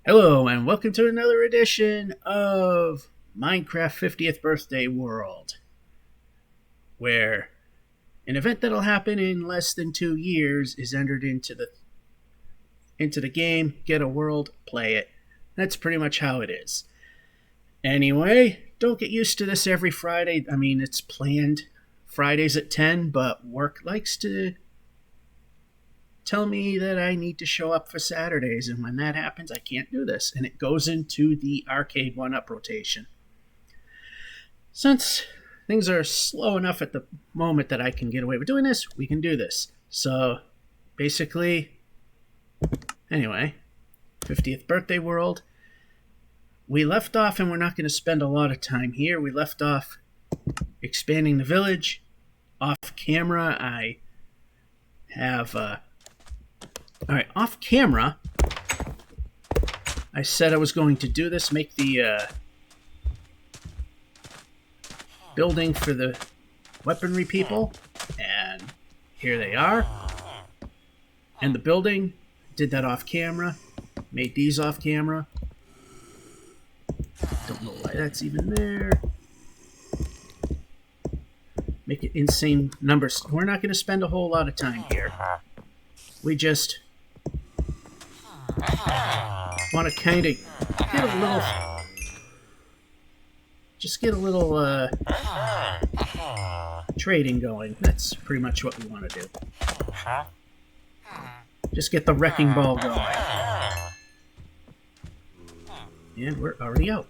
Hello, and welcome to another edition of Minecraft 50th Birthday World, where an event that'll happen in less than 2 years is entered into the game, get a world, play it. That's pretty much how it is. Anyway, don't get used to this every Friday. I mean, it's planned Fridays at 10, but work likes to tell me that I need to show up for Saturdays, and when that happens, I can't do this, and it goes into the arcade one-up rotation. Since things are slow enough at the moment that I can get away with doing this, we can do this. So, basically, anyway, 50th Birthday World. We left off, and we're not going to spend a lot of time here. We left off expanding the village. Off camera, I have... Alright, off camera, I said I was going to do this, make the building for the weaponry people, and here they are. And the building, did that off camera, made these off camera. Don't know why that's even there. Make it insane numbers. We're not going to spend a whole lot of time here. We just want to kind of get a little trading going. That's pretty much what we want to do. Just get the wrecking ball going. And we're already out.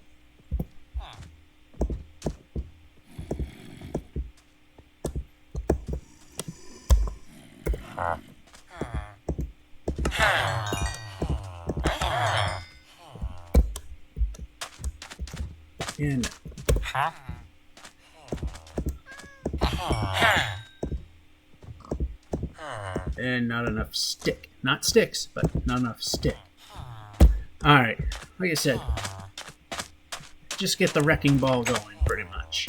And not enough stick. Not sticks, but not enough stick. Alright, like I said, just get the wrecking ball going, pretty much.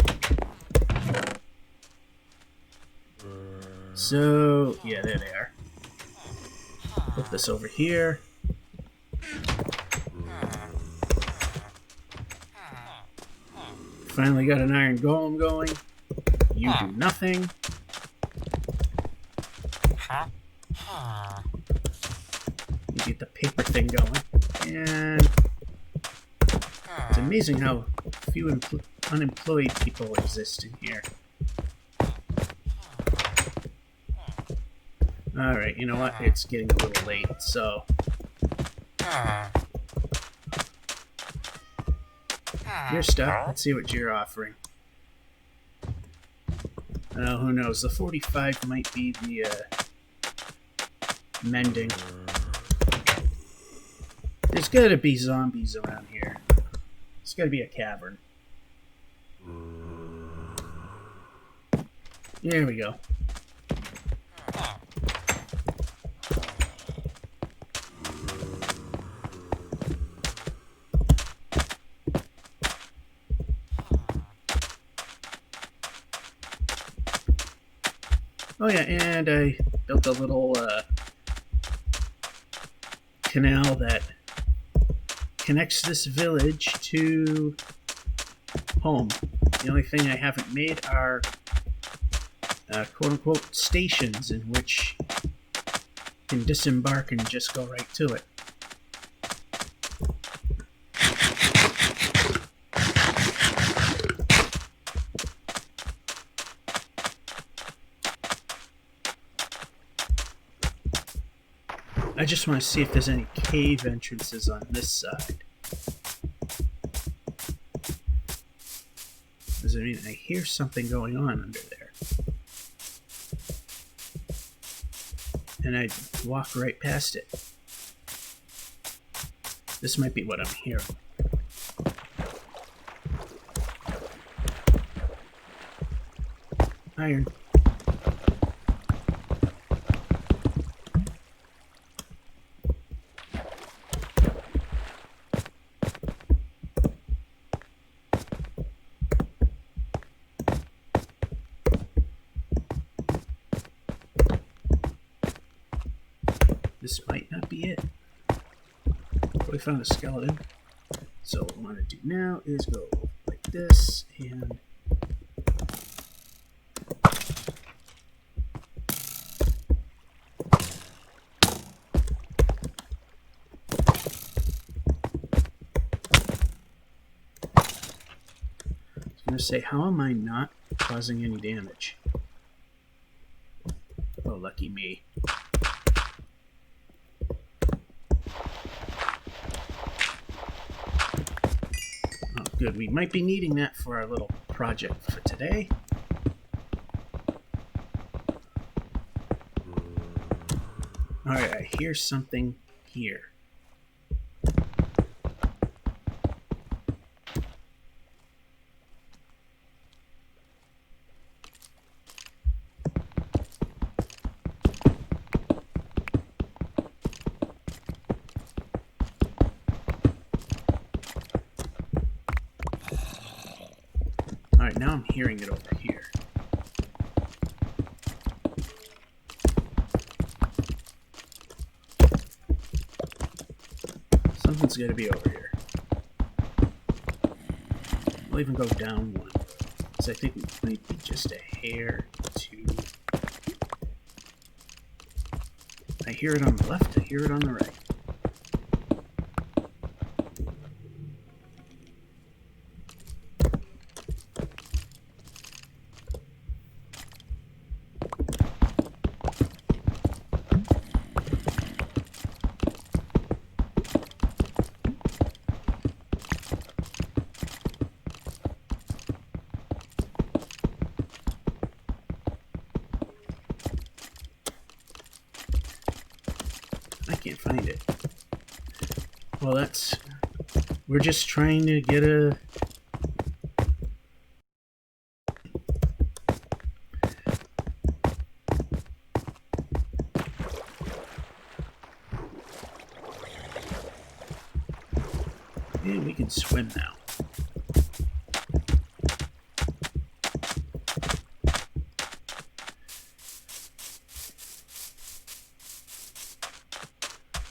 So, yeah, there they are. Put this over here. Finally got an iron golem going. You do nothing. You get the paper thing going. And it's amazing how few unemployed people exist in here. Alright, you know what? It's getting a little late, so... Your stuff. Let's see what you're offering. Who knows? The 45 might be the mending. There's gotta be zombies around here. There's gotta be a cavern. There we go. Oh yeah, and I built a little canal that connects this village to home. The only thing I haven't made are quote-unquote stations in which you can disembark and just go right to it. I just want to see if there's any cave entrances on this side. Because I mean, I hear something going on under there. And I walk right past it. This might be what I'm hearing. Iron. This might not be it. we found a skeleton. So what we want to do now is go like this and I'm going to say, how am I not causing any damage? Oh, lucky me. Oh, good. We might be needing that for our little project for today. Alright, I hear something here. Alright, now I'm hearing it over here. Something's got to be over here. I'll even go down one, because I think it might be just a hair too. I hear it on the left, I hear it on the right. I can't find it. Well, that's... We're just trying to get a... Yeah, we can swim now.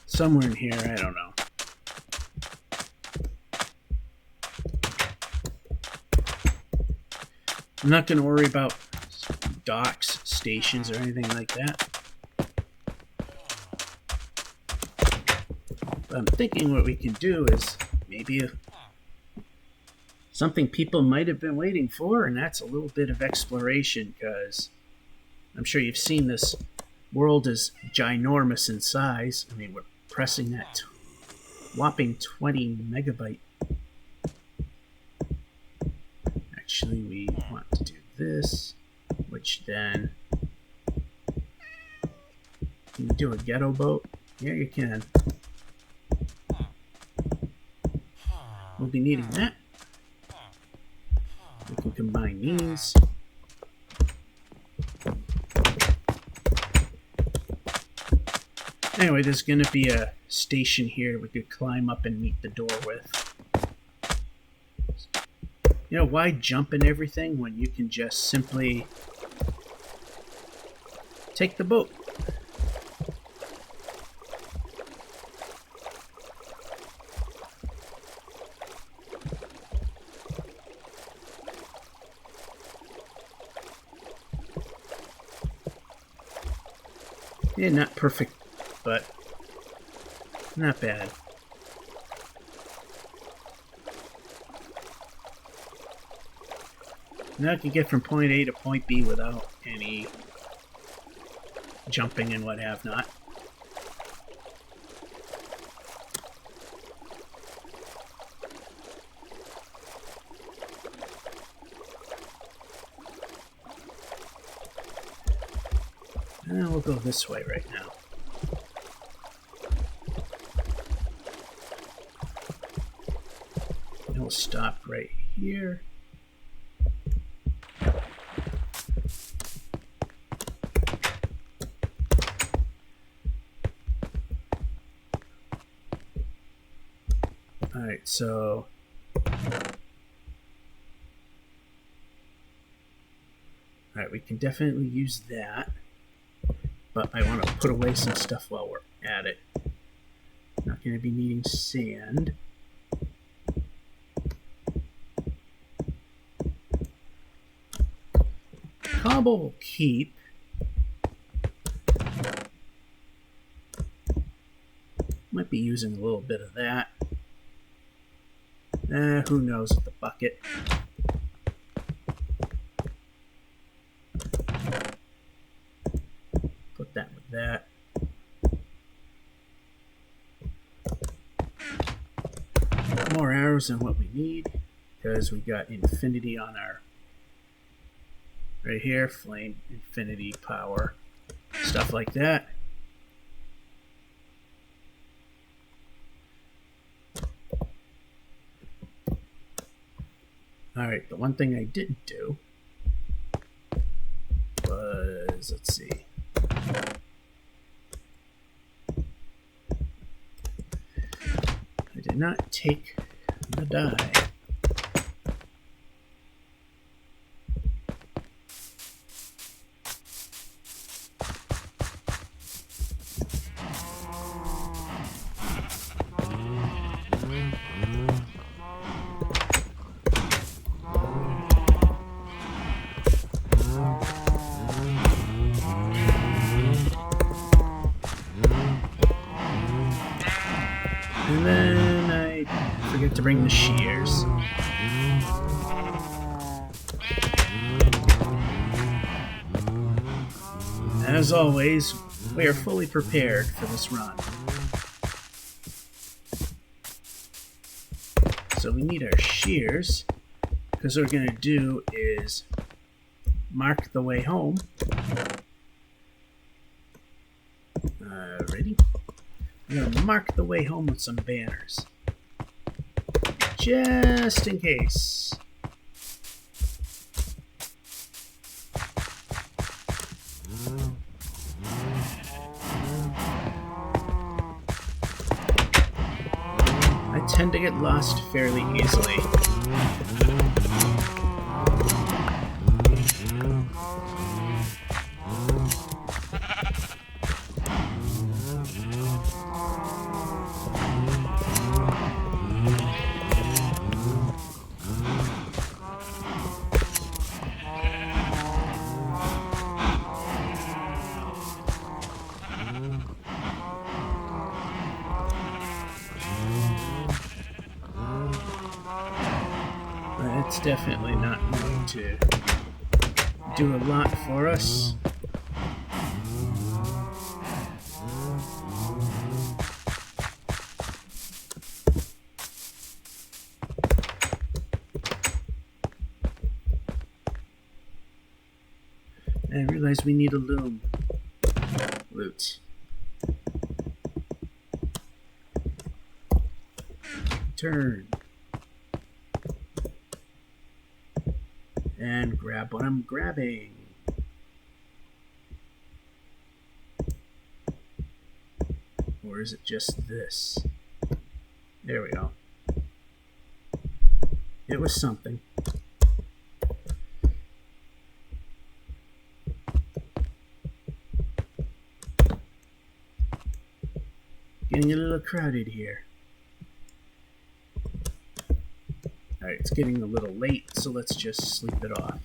Somewhere in here, I don't know. I'm not going to worry about docks, stations, or anything like that. But I'm thinking what we can do is maybe something people might have been waiting for, and that's a little bit of exploration, because I'm sure you've seen this world is ginormous in size. I mean, we're pressing that whopping 20 megabyte. Actually, we want to do this, which then... Can you do a ghetto boat? Yeah, you can. We'll be needing that. We can combine these. Anyway, there's going to be a station here we could climb up and meet the door with. You know, why jump in everything when you can just simply take the boat? Yeah, not perfect, but not bad. Now I can get from point A to point B without any jumping and what have not. And we'll go this way right now. And we'll stop right here. Alright, so... Alright, we can definitely use that. But I want to put away some stuff while we're at it. Not going going to be needing sand. Cobble will keep. Might be using a little bit of that. Who knows with the bucket. Put that with that. More arrows than what we need, because we got infinity on our right here, flame, infinity, power, stuff like that. Alright, the one thing I didn't do was, let's see. I did not take the dye. And then I forget to bring the shears. As always, we are fully prepared for this run. So we need our shears, because what we're going to do is mark the way home. Ready? I'm going to mark the way home with some banners, just in case. I tend to get lost fairly easily. It's definitely not going to do a lot for us. I realize we need a loom. Loot. Turn. And grab what I'm grabbing. Or is it just this? There we go. It was something. Getting a little crowded here. Alright, it's getting a little late, so let's just sleep it off.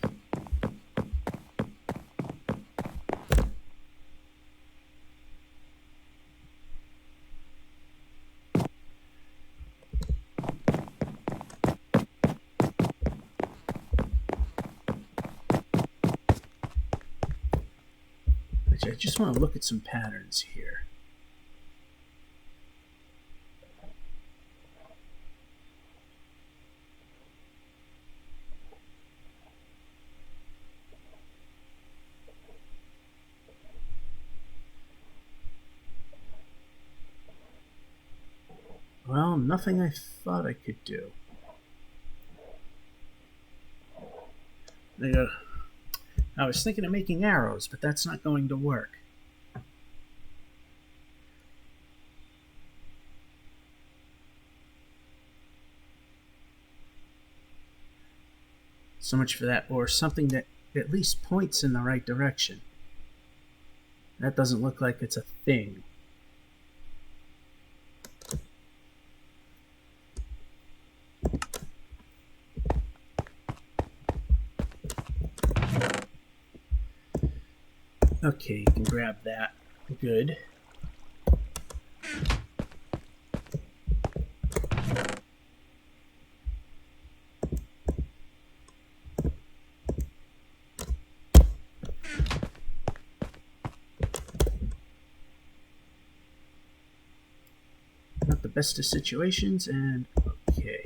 I just want to look at some patterns here. Well, nothing I thought I could do. I was thinking of making arrows, but that's not going to work. So much for that, or something that at least points in the right direction. That doesn't look like it's a thing. Okay, you can grab that. Good. Not the best of situations, and okay.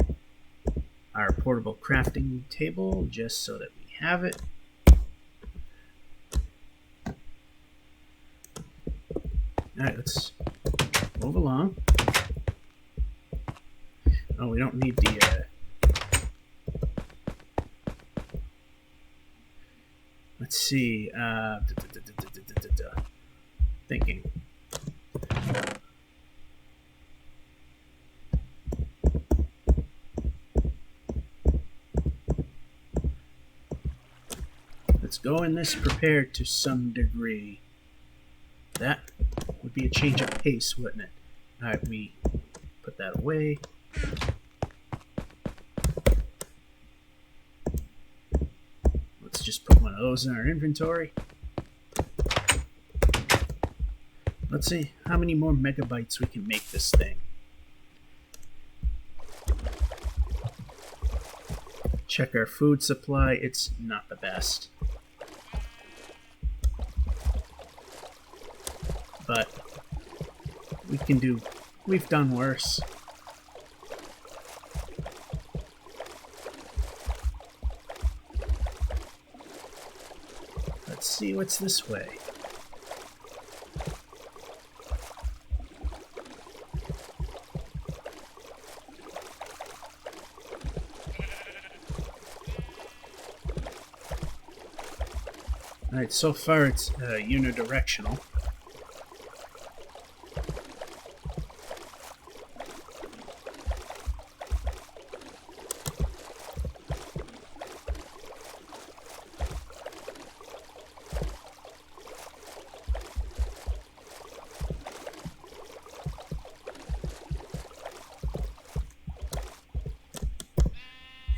Our portable crafting table, just so that we have it. Alright, let's move along. Oh, we don't need the... Let's see. Thinking. Let's go in this prepared to some degree. That would be a change of pace, wouldn't it? Alright, we put that away. Let's just put one of those in our inventory. Let's see how many more megabytes we can make this thing. Check our food supply. It's not the best. But we've done worse. Let's see what's this way. Alright, so far it's unidirectional.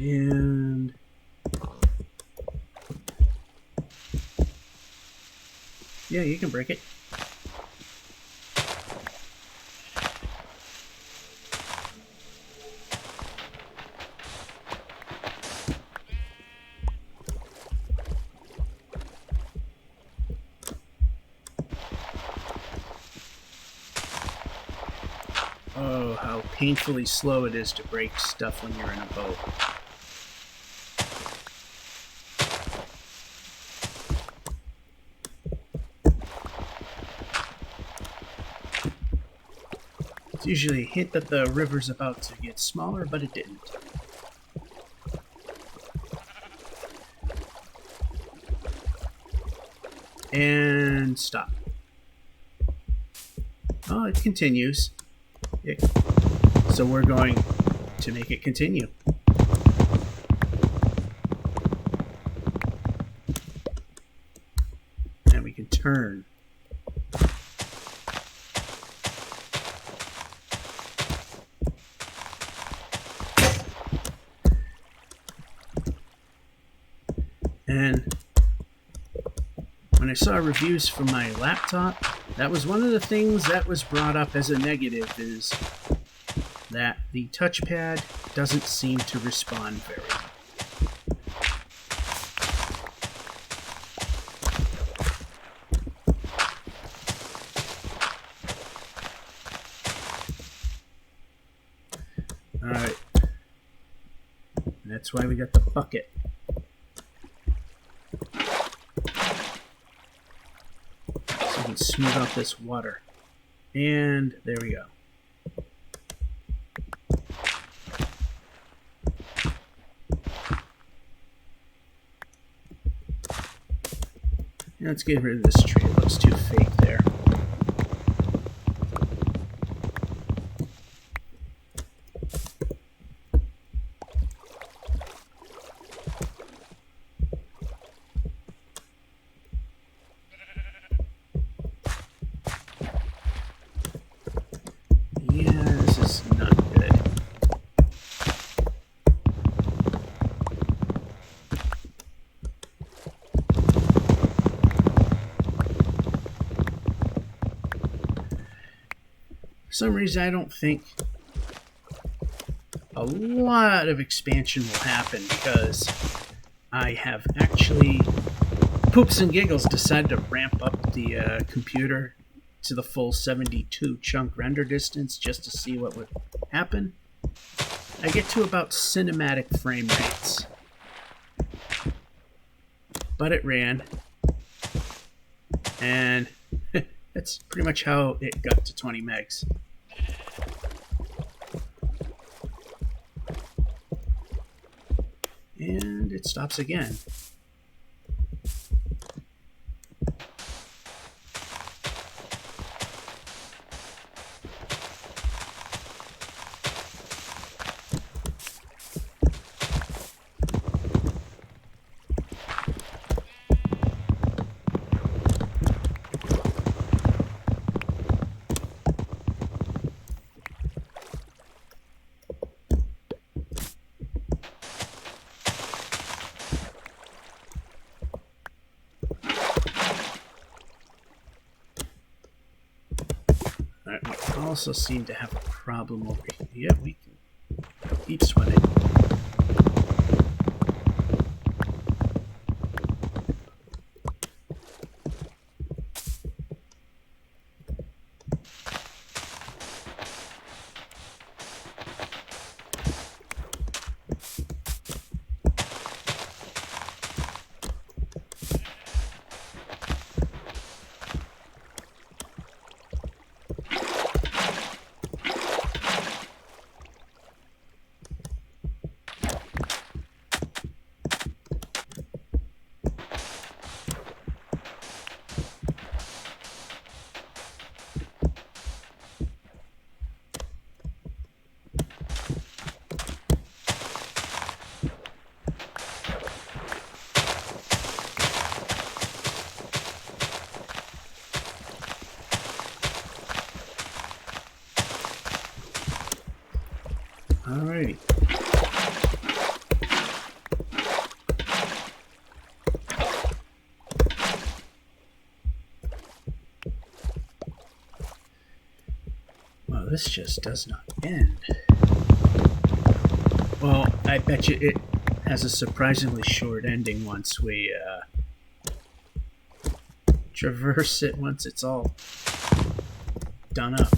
And yeah, you can break it. Oh, how painfully slow it is to break stuff when you're in a boat. It's usually a hint that the river's about to get smaller, but it didn't. And stop. Oh, it continues. So we're going to make it continue. And we can turn. And when I saw reviews from my laptop, that was one of the things that was brought up as a negative, is that the touchpad doesn't seem to respond very well. Alright. That's why we got the bucket. So we can smooth out this water. And there we go. Let's get rid of this tree. It looks too fake there. Yeah, this is not good. some reason I don't think a lot of expansion will happen because I have actually, poops and giggles, decided to ramp up the computer to the full 72 chunk render distance just to see what would happen. I get to about cinematic frame rates, but it ran, and that's pretty much how it got to 20 megs. And it stops again. We also seem to have a problem over here. Yeah, we can keep swimming. Alrighty. Well, this just does not end. Well, I bet you it has a surprisingly short ending once we traverse it, once it's all done up.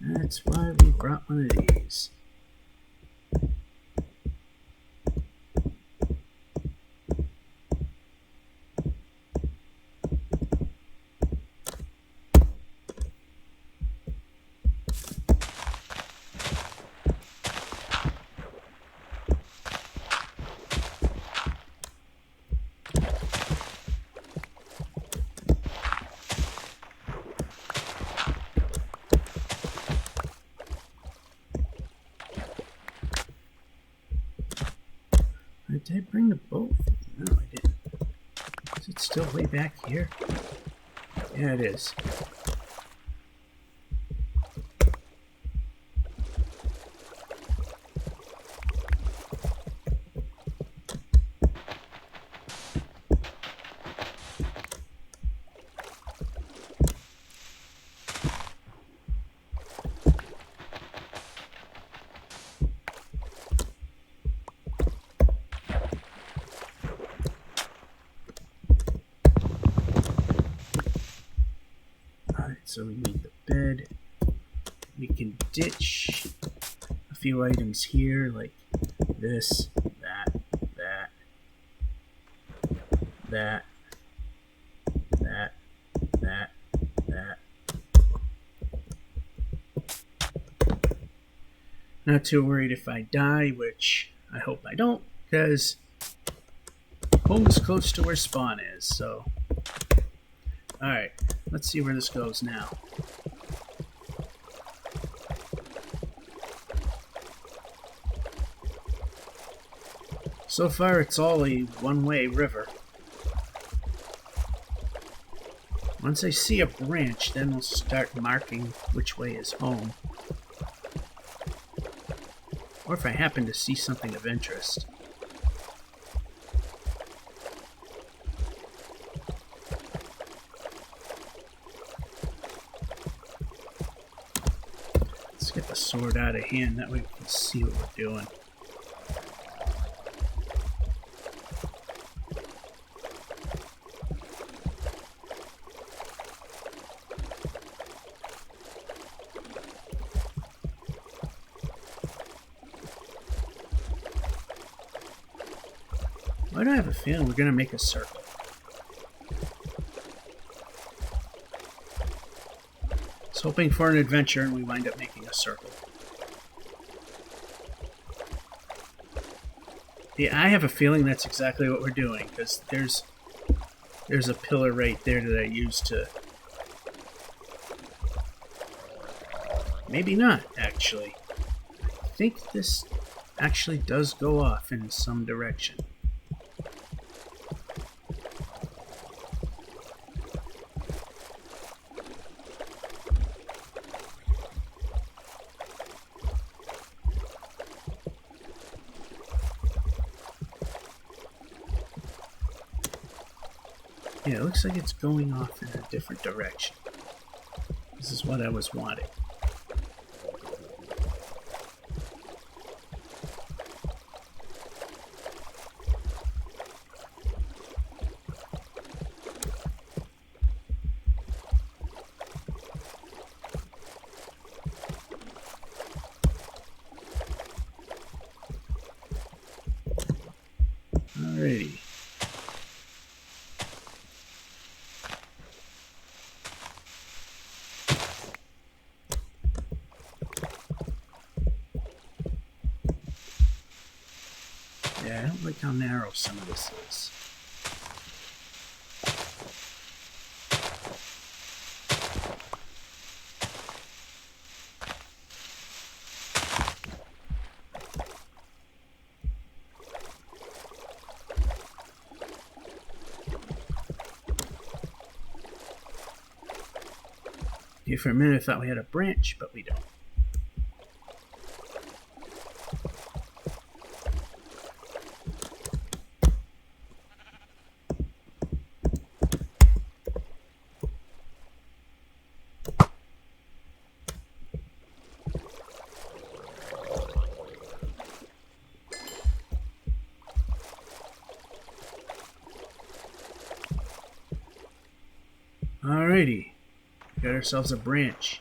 That's why we brought one of these. Did I bring the boat? No, I didn't. Is it still way back here? Yeah, it is. So we need the bed. We can ditch a few items here, like this, that, that, that, that, that. Not too worried if I die, which I hope I don't, because home is close to where spawn is, so. Alright, let's see where this goes now. So far, it's all a one-way river. Once I see a branch, then we'll start marking which way is home. Or if I happen to see something of interest. Let's get the sword out of hand, that way we can see what we're doing. Why do I have a feeling we're going to make a circle? I was hoping for an adventure and we wind up making a circle. Yeah, I have a feeling that's exactly what we're doing, because there's a pillar right there that I used to... Maybe not, actually. I think this actually does go off in some direction. Yeah, it looks like it's going off in a different direction. This is what I was wanting. Alrighty. Yeah, I don't like how narrow some of this is. Yeah, for a minute I thought we had a branch, but we don't. Alrighty, got ourselves a branch.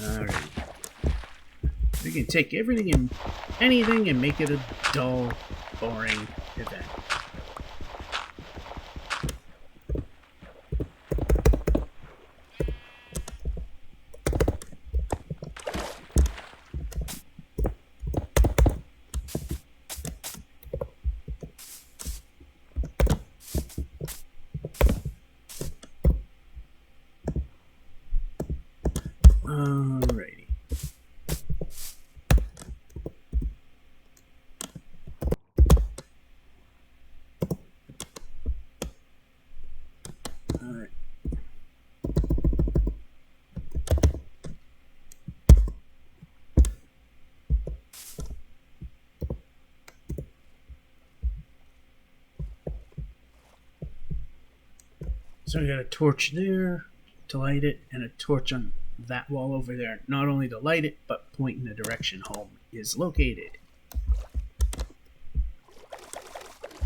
Alright. We can take everything and anything and make it a dull, boring event. Alrighty. Alright. So we got a torch there to light it, and a torch on that wall over there, not only to light it, but point in the direction home is located.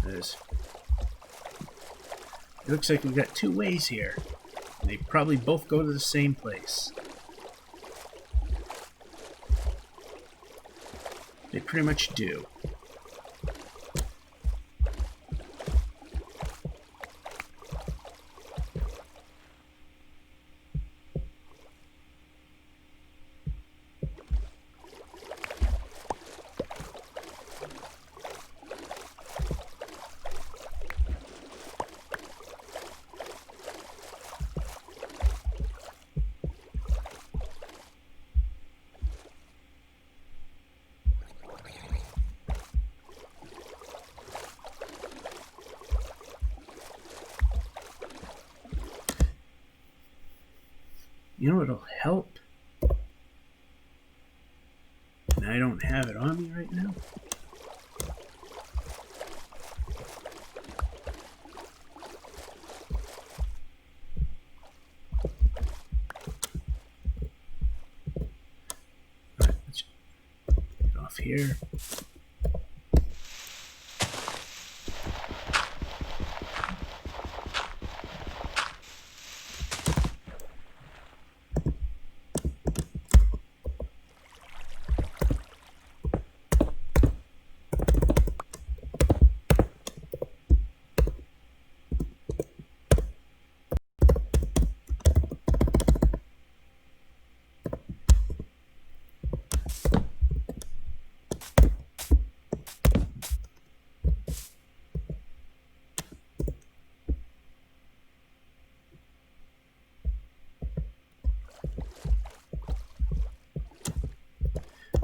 It looks like we've got two ways here. They probably both go to the same place. They pretty much do. You know what'll help? And I don't have it on me right now. Alright, let's get off here.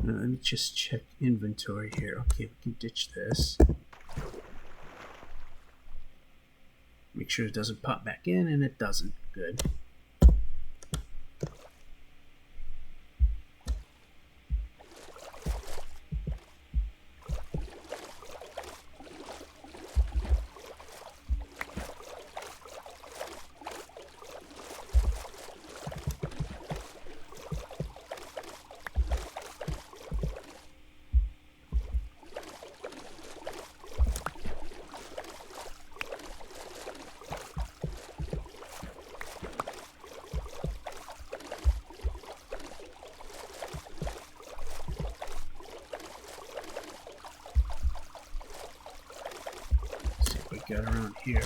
Let me just check inventory here. Okay, we can ditch this. Make sure it doesn't pop back in, and it doesn't. Good. Got around here.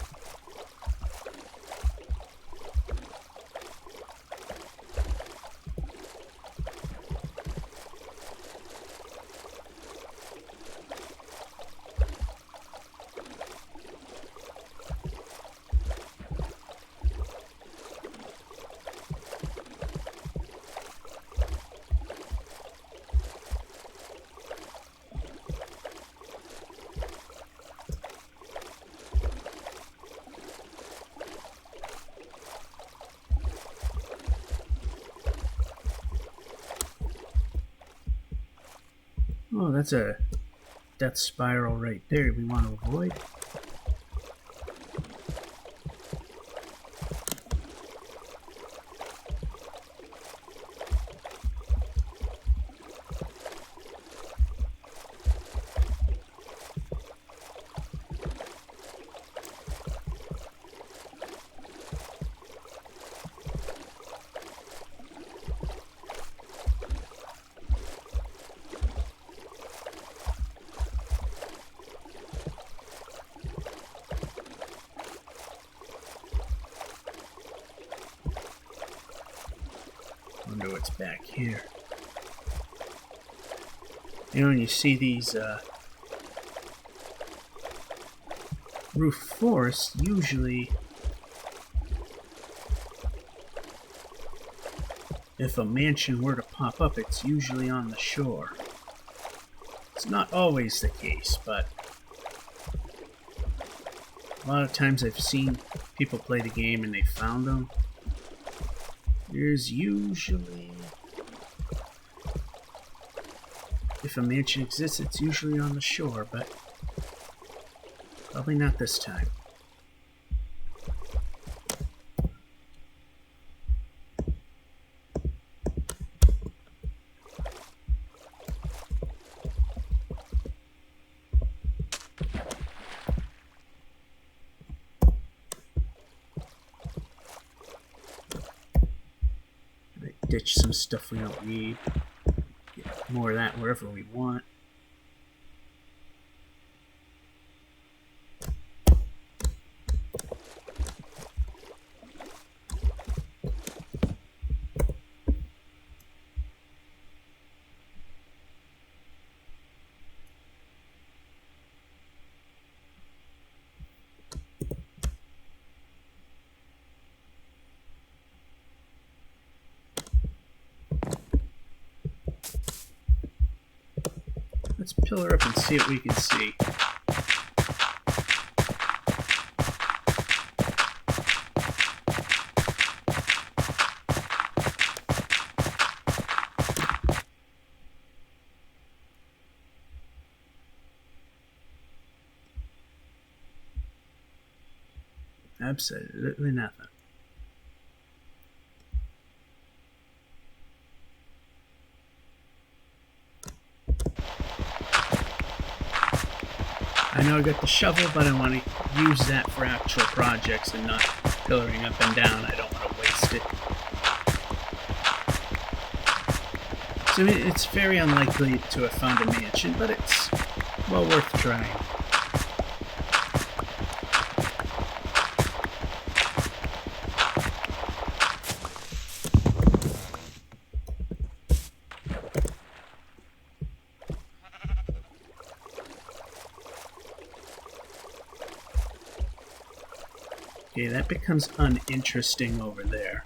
Oh, that's a death spiral right there we want to avoid. Wonder what's back here. You know, when you see these roof forests, usually if a mansion were to pop up, it's usually on the shore. It's not always the case, but a lot of times I've seen people play the game and they found them. There's usually, if a mansion exists, it's usually on the shore, but probably not this time. Ditch some stuff we don't need. Get more of that wherever we want. Let's pillar up and see what we can see. Absolutely nothing. I know I got the shovel, but I want to use that for actual projects and not pillaring up and down. I don't want to waste it. So it's very unlikely to have found a mansion, but it's well worth trying. Okay, that becomes uninteresting over there.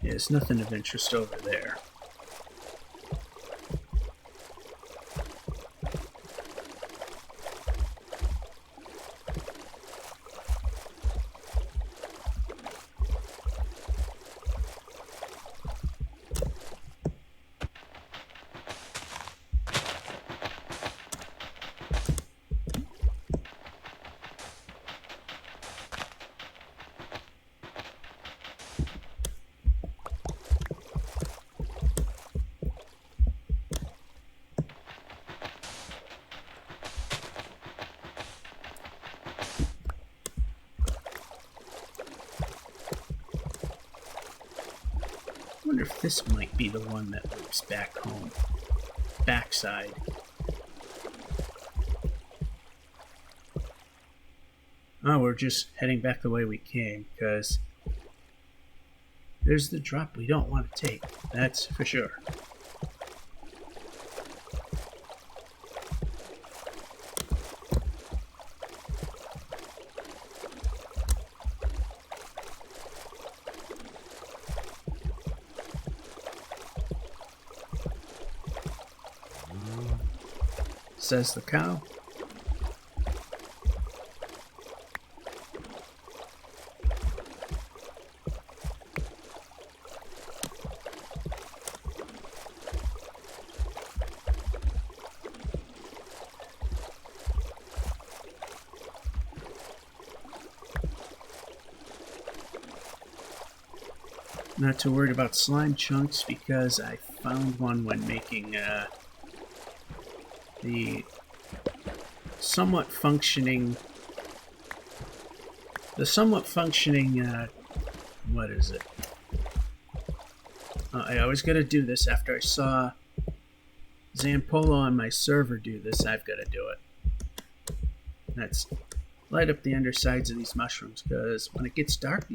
Yeah, there's nothing of interest over there. I wonder if this might be the one that loops back home. Backside. Oh, we're just heading back the way we came, because there's the drop we don't want to take. That's for sure. Says the cow. Not too worried about slime chunks because I found one when making the somewhat functioning, what is it? I always got to do this after I saw Zampolo on my server do this. I've got to do it. That's light up the undersides of these mushrooms, because when it gets dark,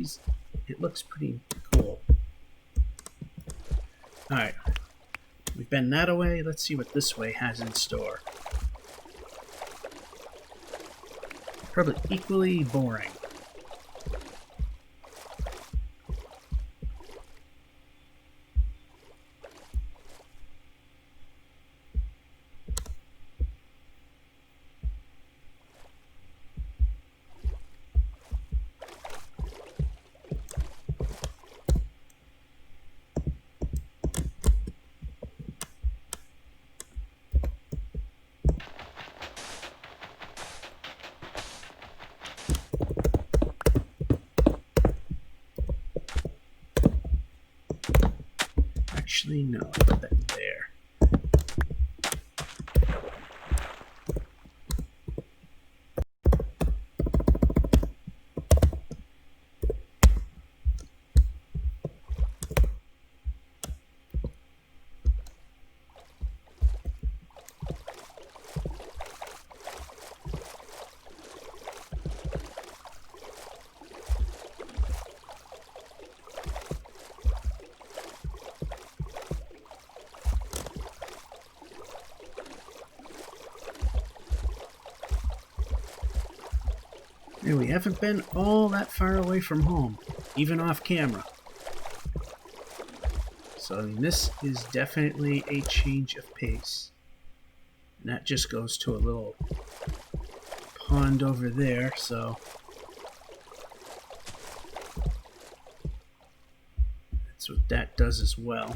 it looks pretty cool. Alright, we've been that away. Let's see what this way has in store. Probably equally boring. Actually, no, I put that there. And we haven't been all that far away from home, even off camera. So So, I mean, this is definitely a change of pace. And that just goes to a little pond over there, so that's what that does as well.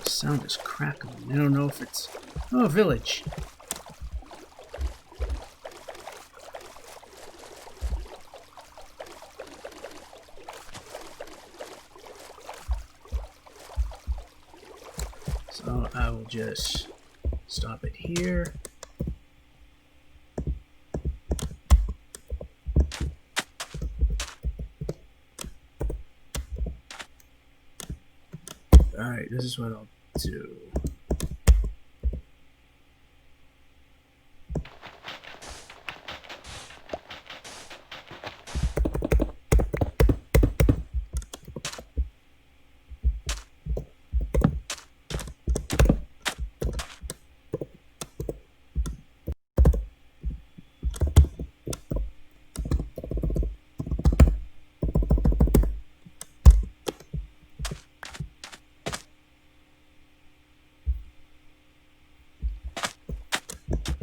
The sound is crackling. I don't know if it's... Oh, village. So I will just stop it here. Alright, this is what I'll do.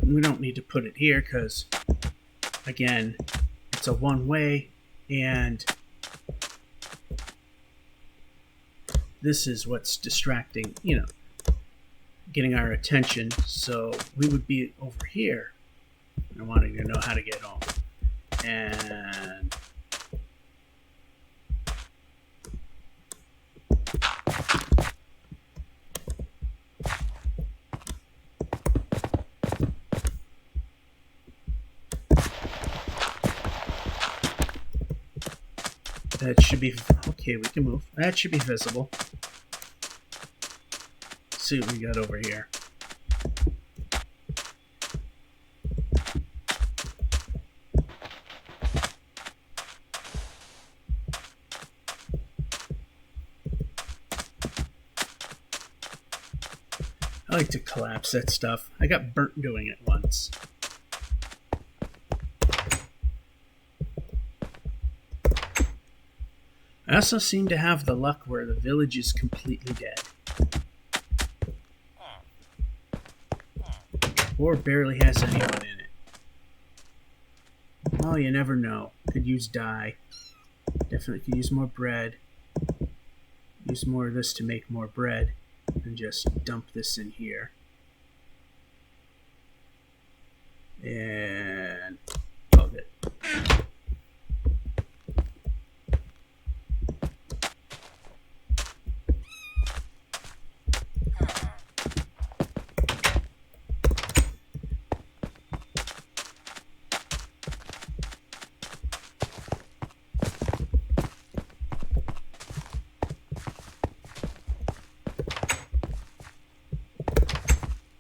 We don't need to put it here because, again, it's a one-way, and this is what's distracting, getting our attention. So we would be over here and wanting to know how to get home. And that should be okay. We can move. That should be visible. Let's see what we got over here. I like to collapse that stuff. I got burnt doing it once. I also seem to have the luck where the village is completely dead. Or barely has anyone in it. Well, you never know. Could use dye. Definitely could use more bread. Use more of this to make more bread. And just dump this in here. And... oh, good.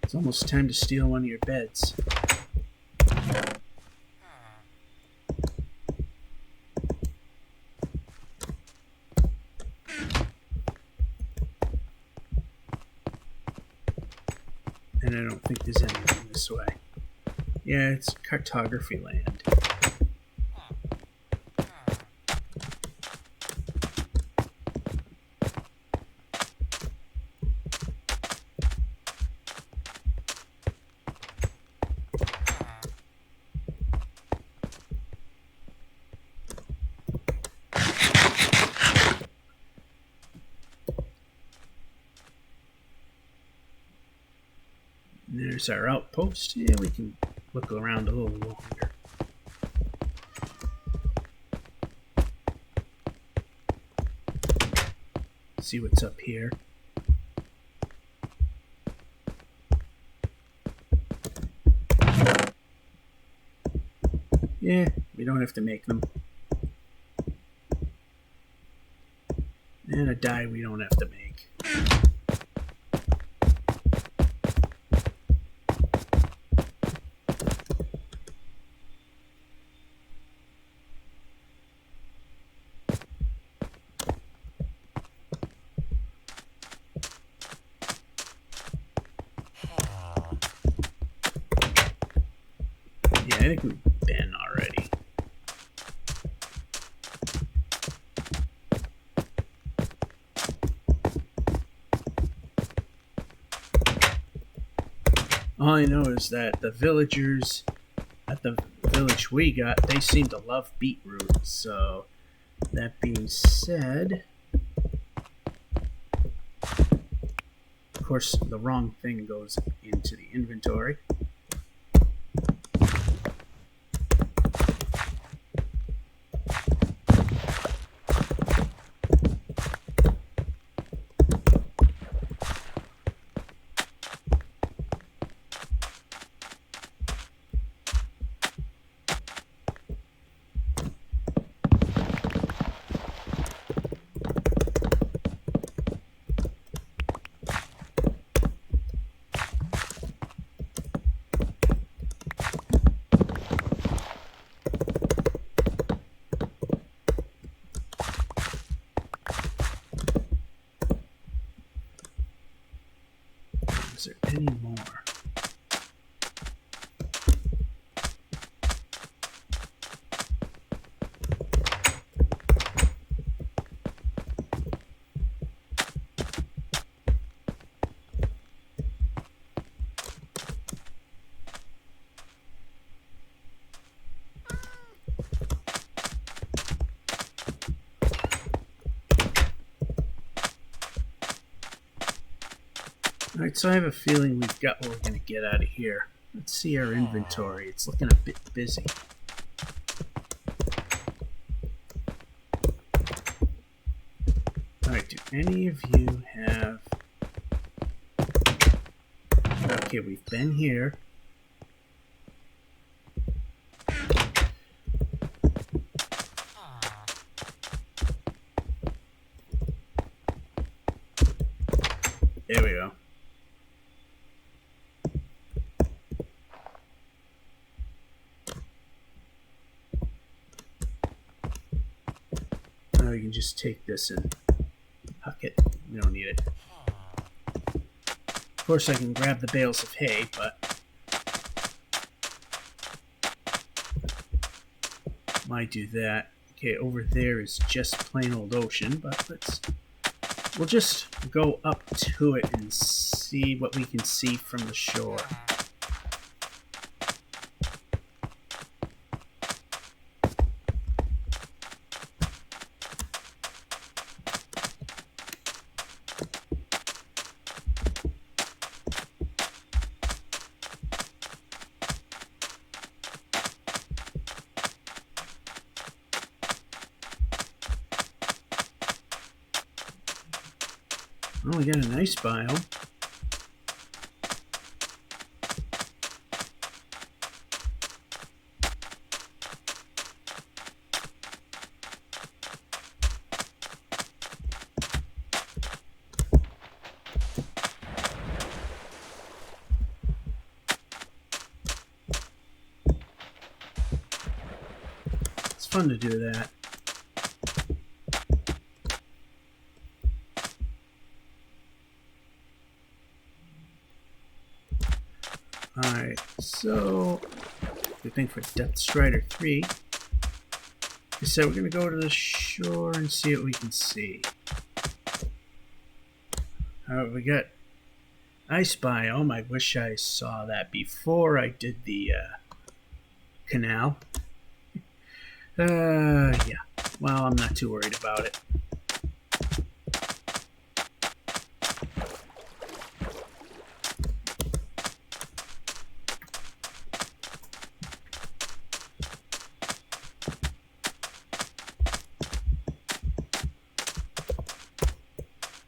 It's almost time to steal one of your beds. And I don't think there's anything this way. Yeah, it's cartography land. There's our outpost. Yeah, we can look around a little longer. See what's up here. Yeah, we don't have to make them. And a die we don't have to make. Yeah, I think we've been already. All I know is that the villagers at the village we got, they seem to love beetroot. So, that being said, of course, the wrong thing goes into the inventory. Is there any more? Alright, so I have a feeling we've got what we're going to get out of here. Let's see our inventory. It's looking a bit busy. Alright, do any of you have... Okay, we've been here. There we go. Now we can just take this and huck it. We don't need it. Of course I can grab the bales of hay, but why do that? Okay, over there is just plain old ocean, but we'll just go up to it and see what we can see from the shore. Oh, we got a nice biome. It's fun to do that. Alright, so good thing for Depth Strider 3. We said we're going to go to the shore and see what we can see. Alright, we got ice biome. I wish I saw that before I did the canal. Yeah. Well, I'm not too worried about it.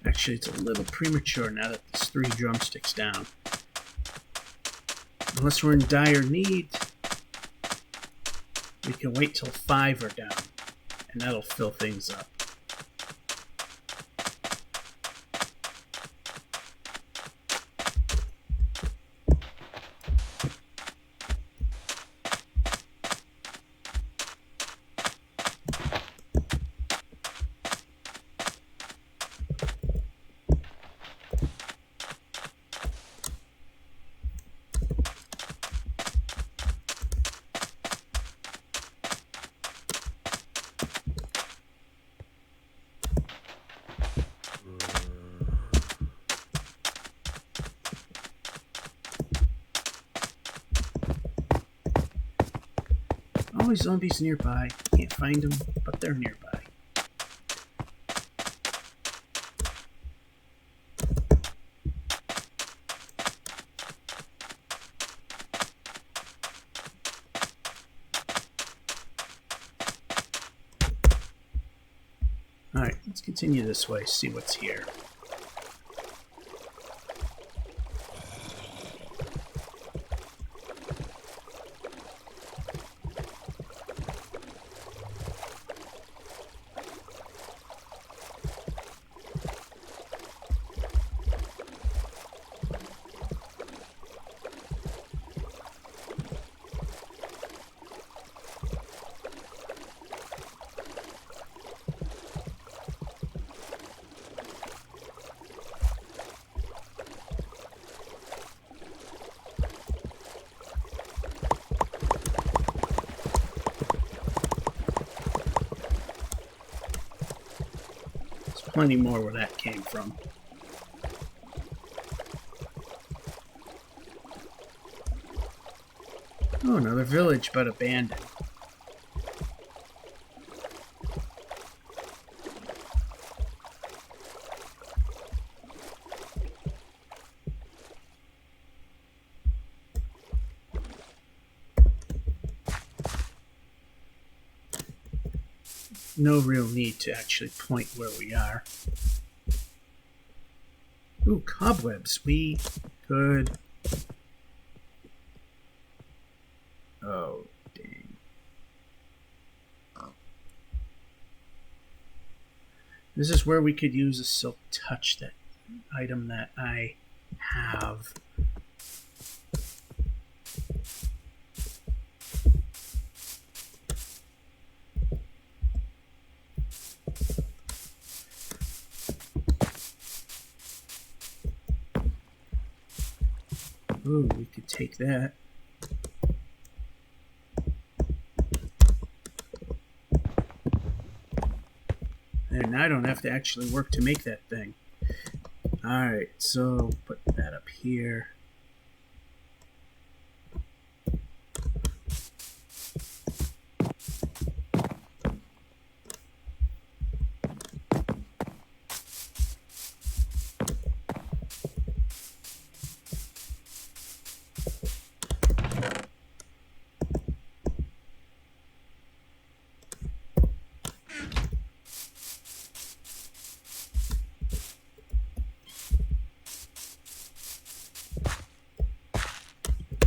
Actually, it's a little premature now that there's 3 drumsticks down. Unless we're in dire need, we can wait till 5 are down, and that'll fill things up. always zombies nearby. Can't find them, but they're nearby. Alright, let's continue this way, see what's here. Plenty more where that came from. Oh, another village, but abandoned. No real need to actually point where we are. Ooh, cobwebs. We could... Oh, dang. This is where we could use a silk touch, that item that I have. Ooh, we could take that. And I don't have to actually work to make that thing. Alright, so put that up here.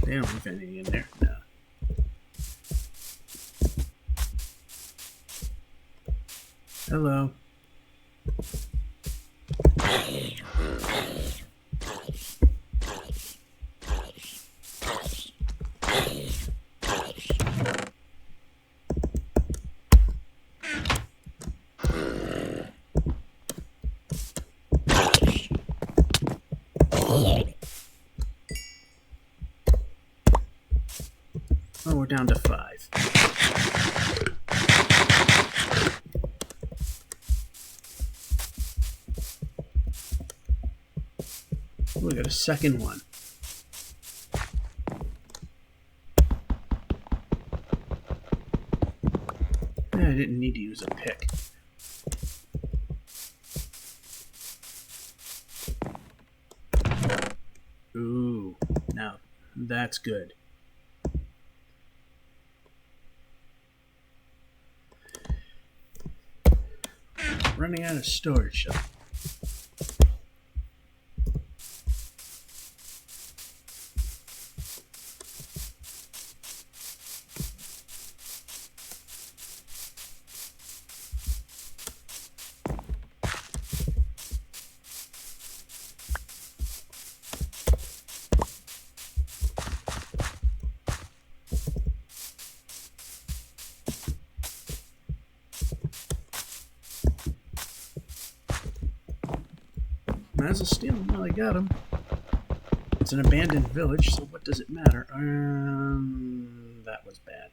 They don't leave anything in there. No. Hello. Oh, we're down to 5. We got a second one. I didn't need to use a pick. Ooh, now that's good. Running out of storage. Might as well steal them while I got them. It's an abandoned village, so what does it matter? That was bad.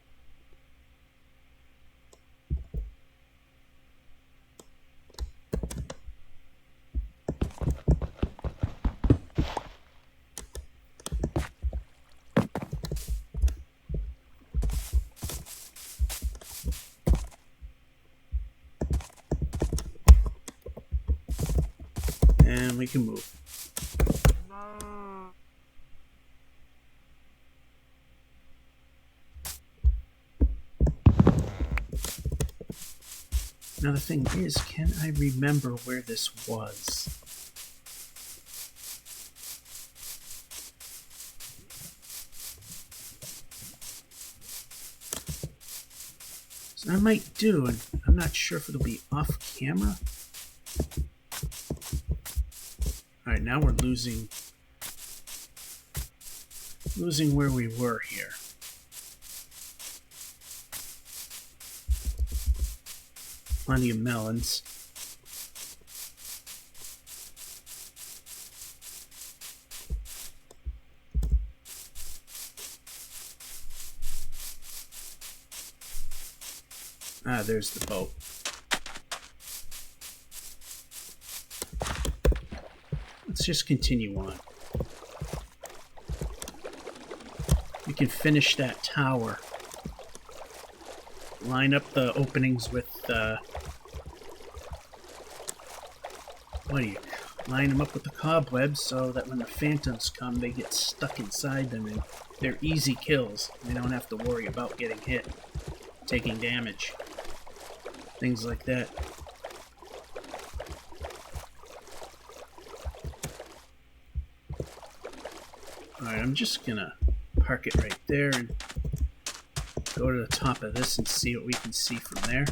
And we can move. Now the thing is, can I remember where this was? So I might do, and I'm not sure if it'll be off camera. Alright, now we're losing where we were here. Plenty of melons. Ah, there's the boat. Let's just continue on. We can finish that tower. Line up the openings with line them up with the cobwebs so that when the phantoms come, they get stuck inside them and they're easy kills. We don't have to worry about getting hit, taking damage, things like that. Alright, I'm just gonna park it right there and go to the top of this and see what we can see from there.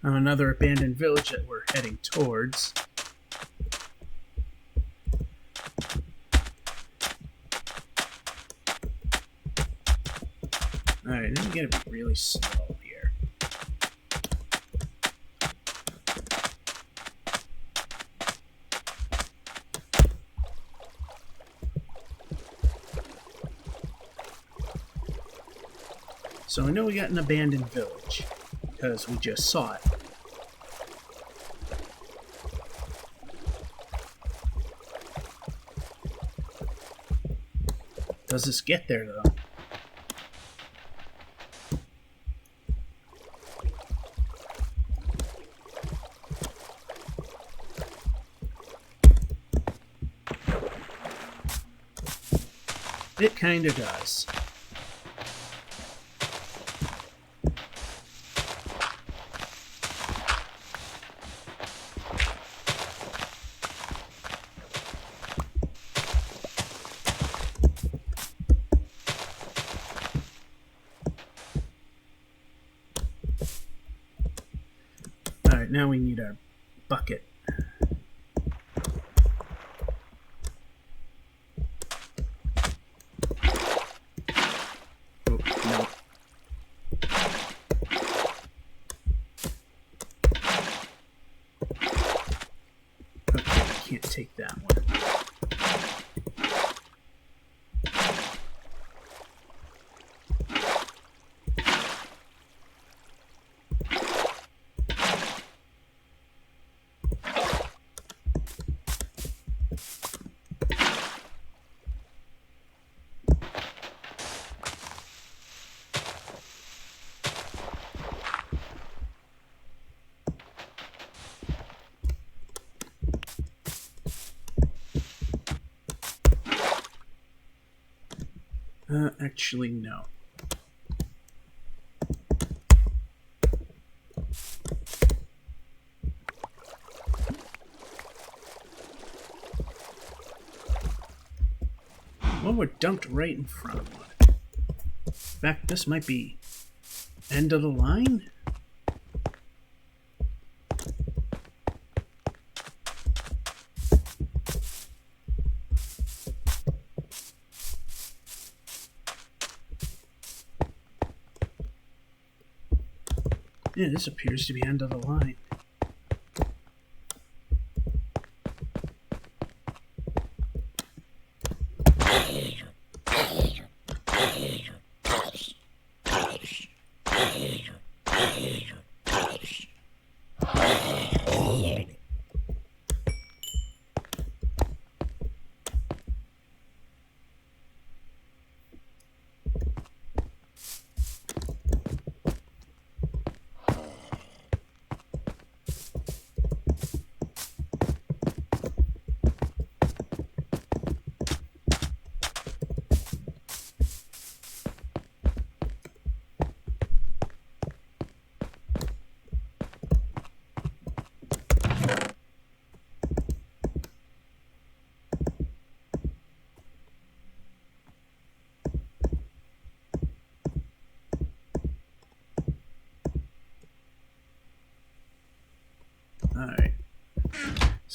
Another abandoned village that we're heading towards. Alright, now we gotta be really slow here. So I know we got an abandoned village, because we just saw it. Does this get there, though? It kinda does. Alright, now we need our bucket. Oh, no. Okay, I can't take that one. Actually, no. Well, we're dumped right in front of one. In fact, this might be end of the line? Yeah, this appears to be end of the line.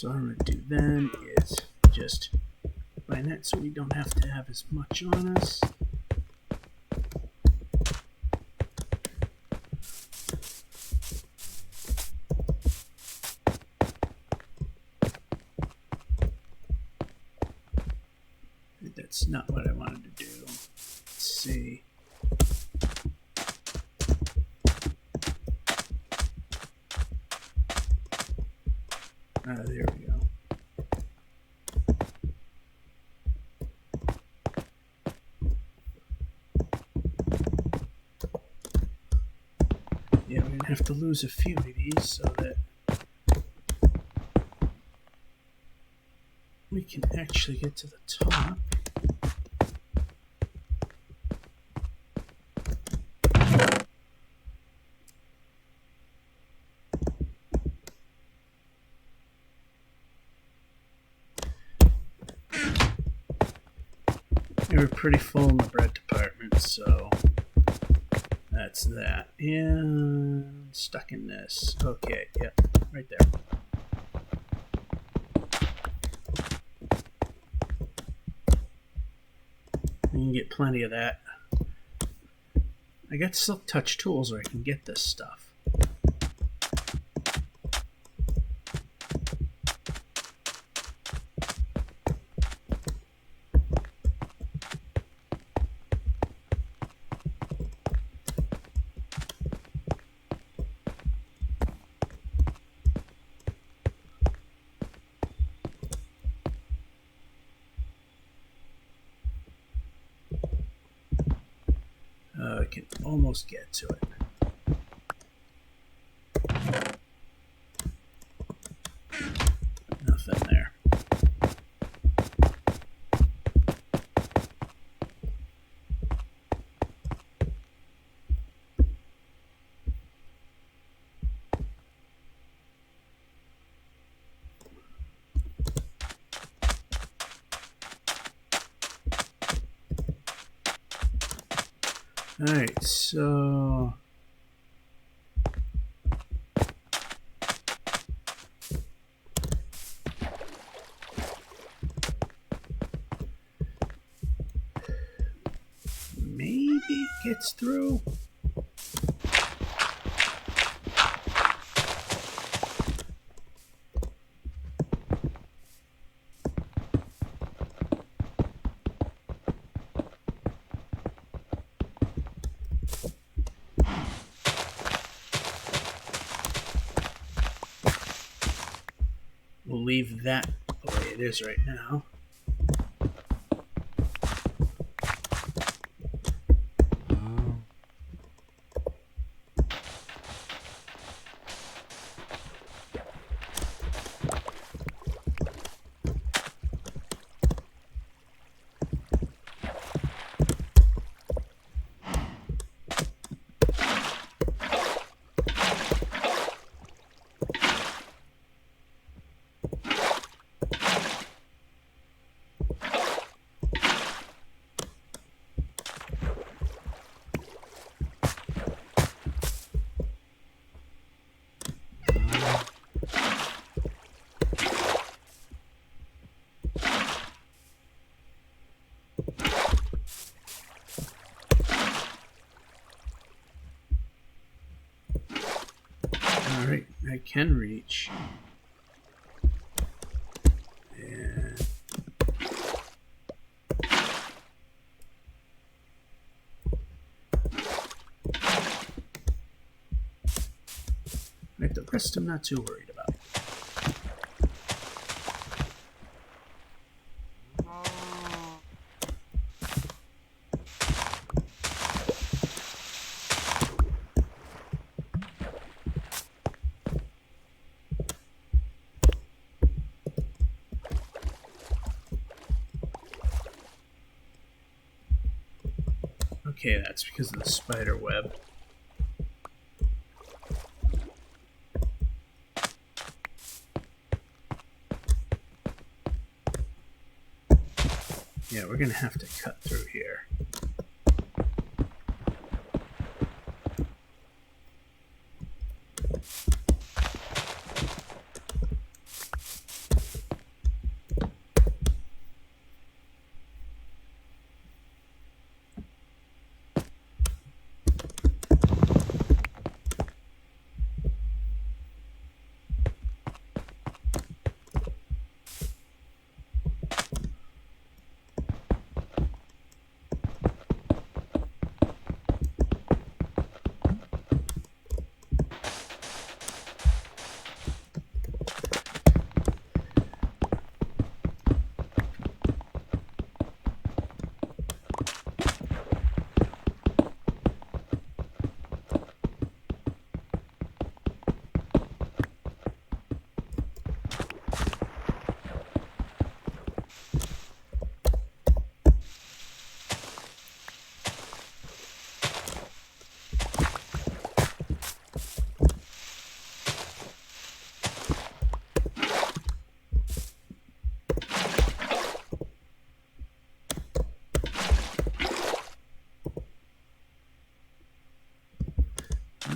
So what I'm going to do then is just bind that so we don't have to have as much on us. That's not what I wanted to do. Let's see. There we go. Yeah, we're going to have to lose a few of these so that we can actually get to the top. They were pretty full in the bread department, so that's that. And stuck in this. Okay, yep, right there. You can get plenty of that. I got silk touch tools where I can get this stuff. I can almost get to it. Nothing there. Alright, so maybe it gets through. We'll leave that the way it is right now. Alright, I can reach. And right, the rest I'm not too worried about. Okay, that's because of the spider web. Yeah, we're gonna have to cut through here.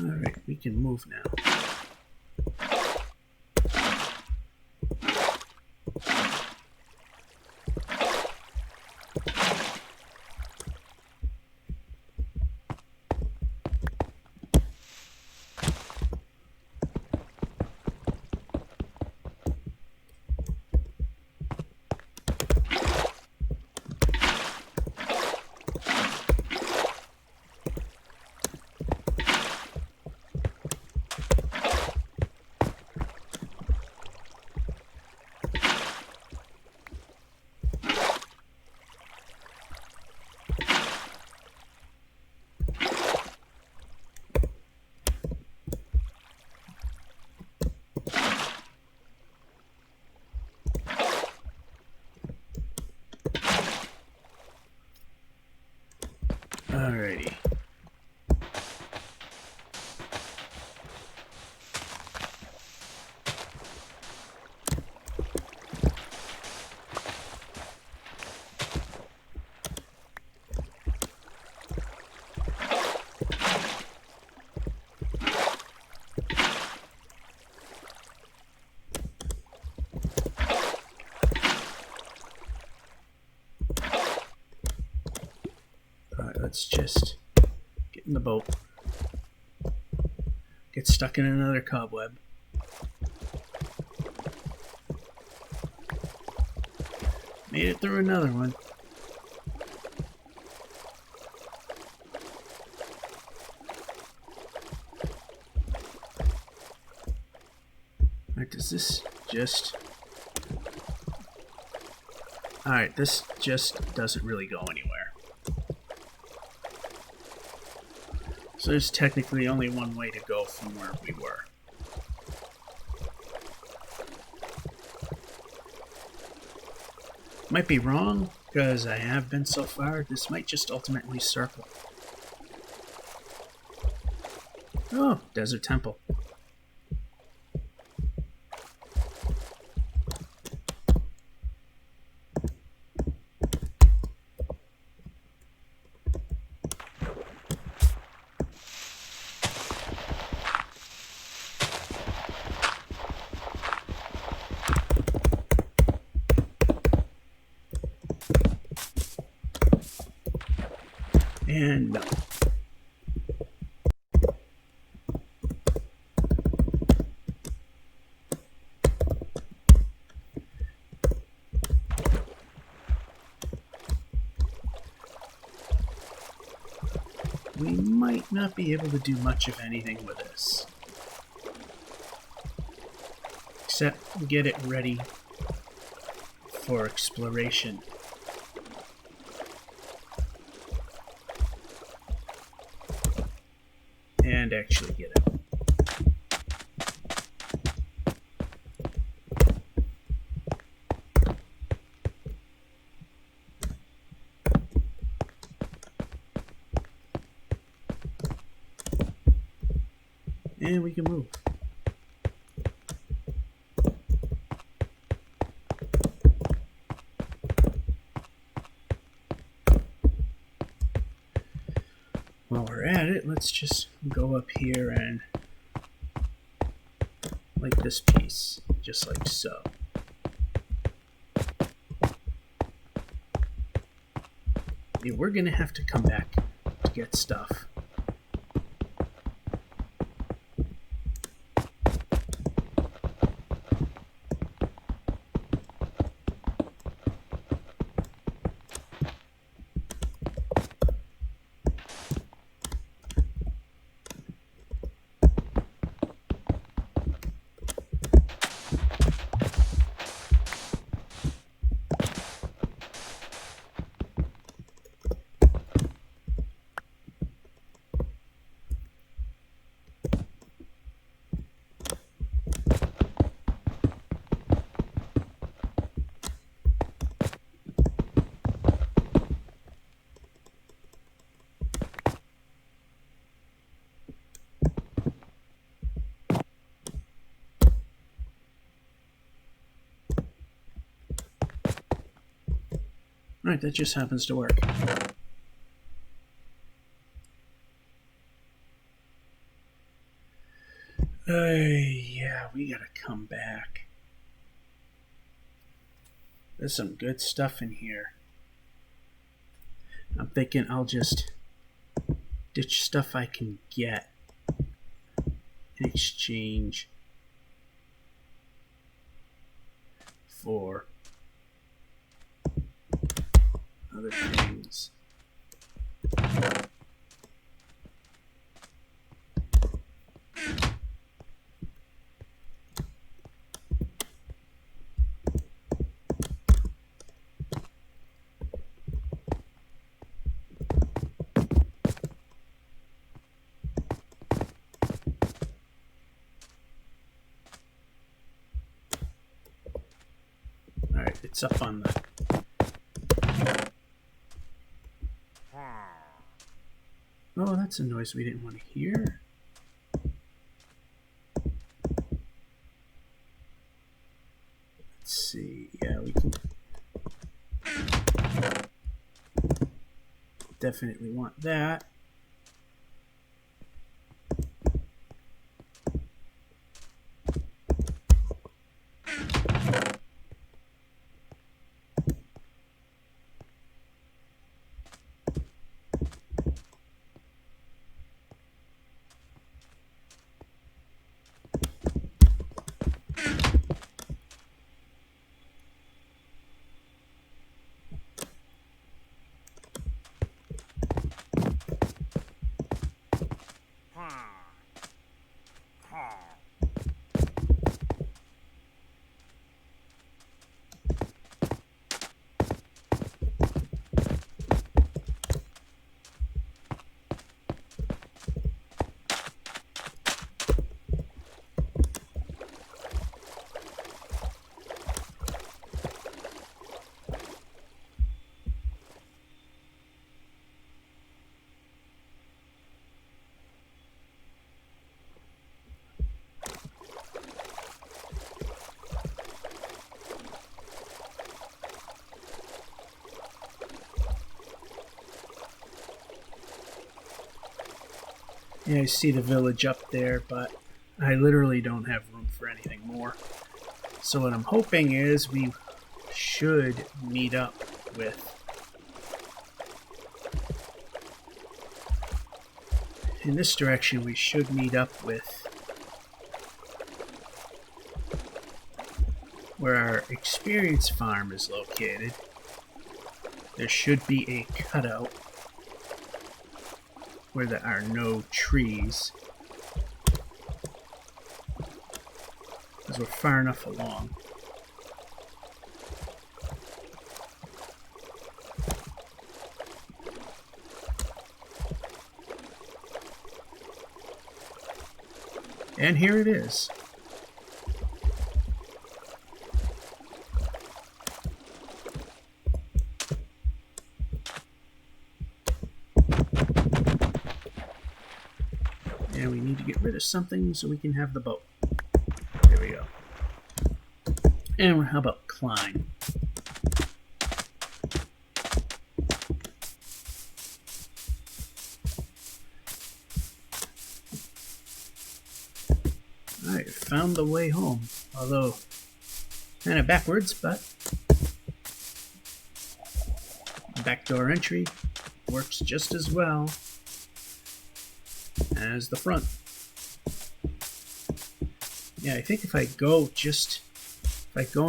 Alright, we can move now. Alrighty. Alright, let's just get in the boat. Get stuck in another cobweb. Made it through another one. Alright, does this just... Alright, this just doesn't really go anywhere. So there's technically only one way to go from where we were. Might be wrong, because I have been so far. This might just ultimately circle. Oh, desert temple. And no. We might not be able to do much of anything with this. Except get it ready for exploration. And actually get it. And we can move. While we're at it, let's just go up here and like this piece, just like so. Yeah, we're gonna have to come back to get stuff. Right, that just happens to work. Yeah, we gotta come back. There's some good stuff in here. I'm thinking I'll just ditch stuff I can get in exchange for other things. Alright, it's up on the... Oh, that's a noise we didn't want to hear. Let's see. Yeah, we can definitely want that. Yeah, I see the village up there, but I literally don't have room for anything more. So what I'm hoping is we should meet up with in this direction. We should meet up with where our experience farm is located. There should be a cutout where there are no trees, because we're far enough along. And here it is. And we need to get rid of something so we can have the boat. There we go. And how about climb? Alright, found the way home. Although, kind of backwards, but backdoor entry works just as well as the front. Yeah, I think if I go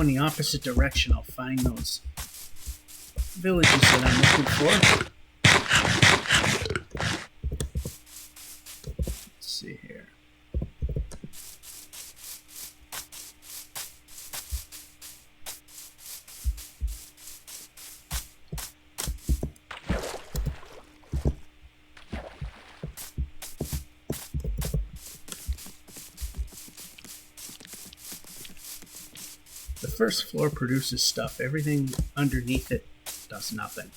in the opposite direction, I'll find those villages that I'm looking for. Let's see here. The first floor produces stuff. Everything underneath it does nothing.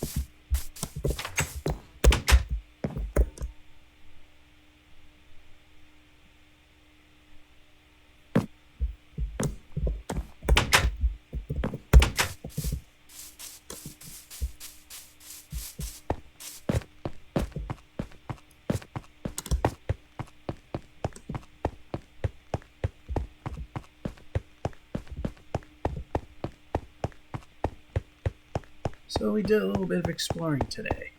So we did a little bit of exploring today.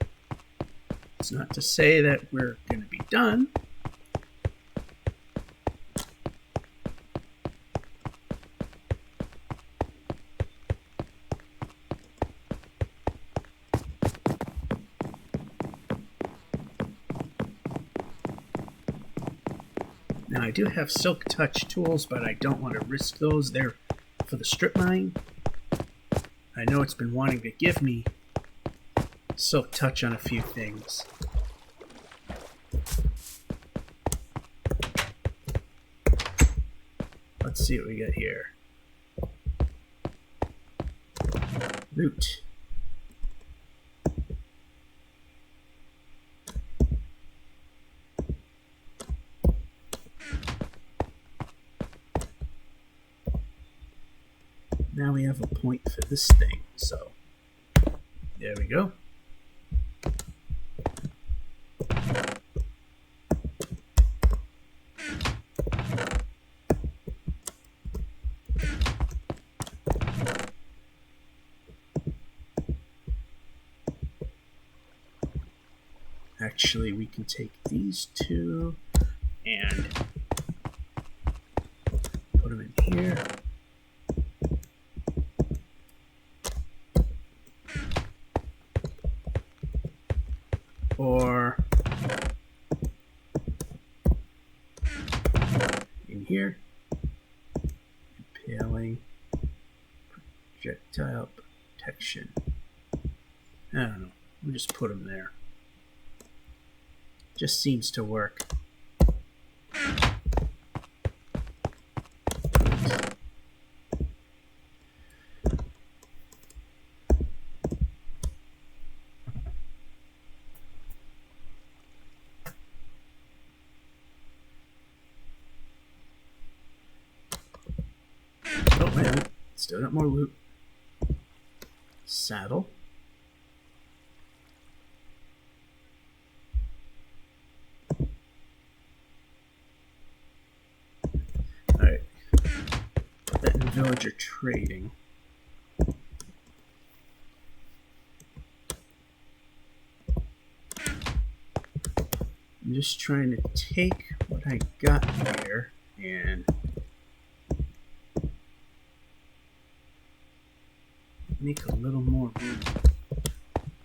It's not to say that we're going to be done. Now I do have Silk Touch tools, but I don't want to risk those. They're for the strip mine. I know it's been wanting to give me Silk Touch on a few things. Let's see what we got here. Loot. Now we have a point for this thing, so there we go. Actually, we can take these two and put them in here. Or in here. Impaling, projectile protection. I don't know. We'll just put them there. Just seems to work. Oh, wait a minute. Still got more loot. Saddle. Alright. Put that in villager trading. I'm just trying to take what I got here and make a little more room.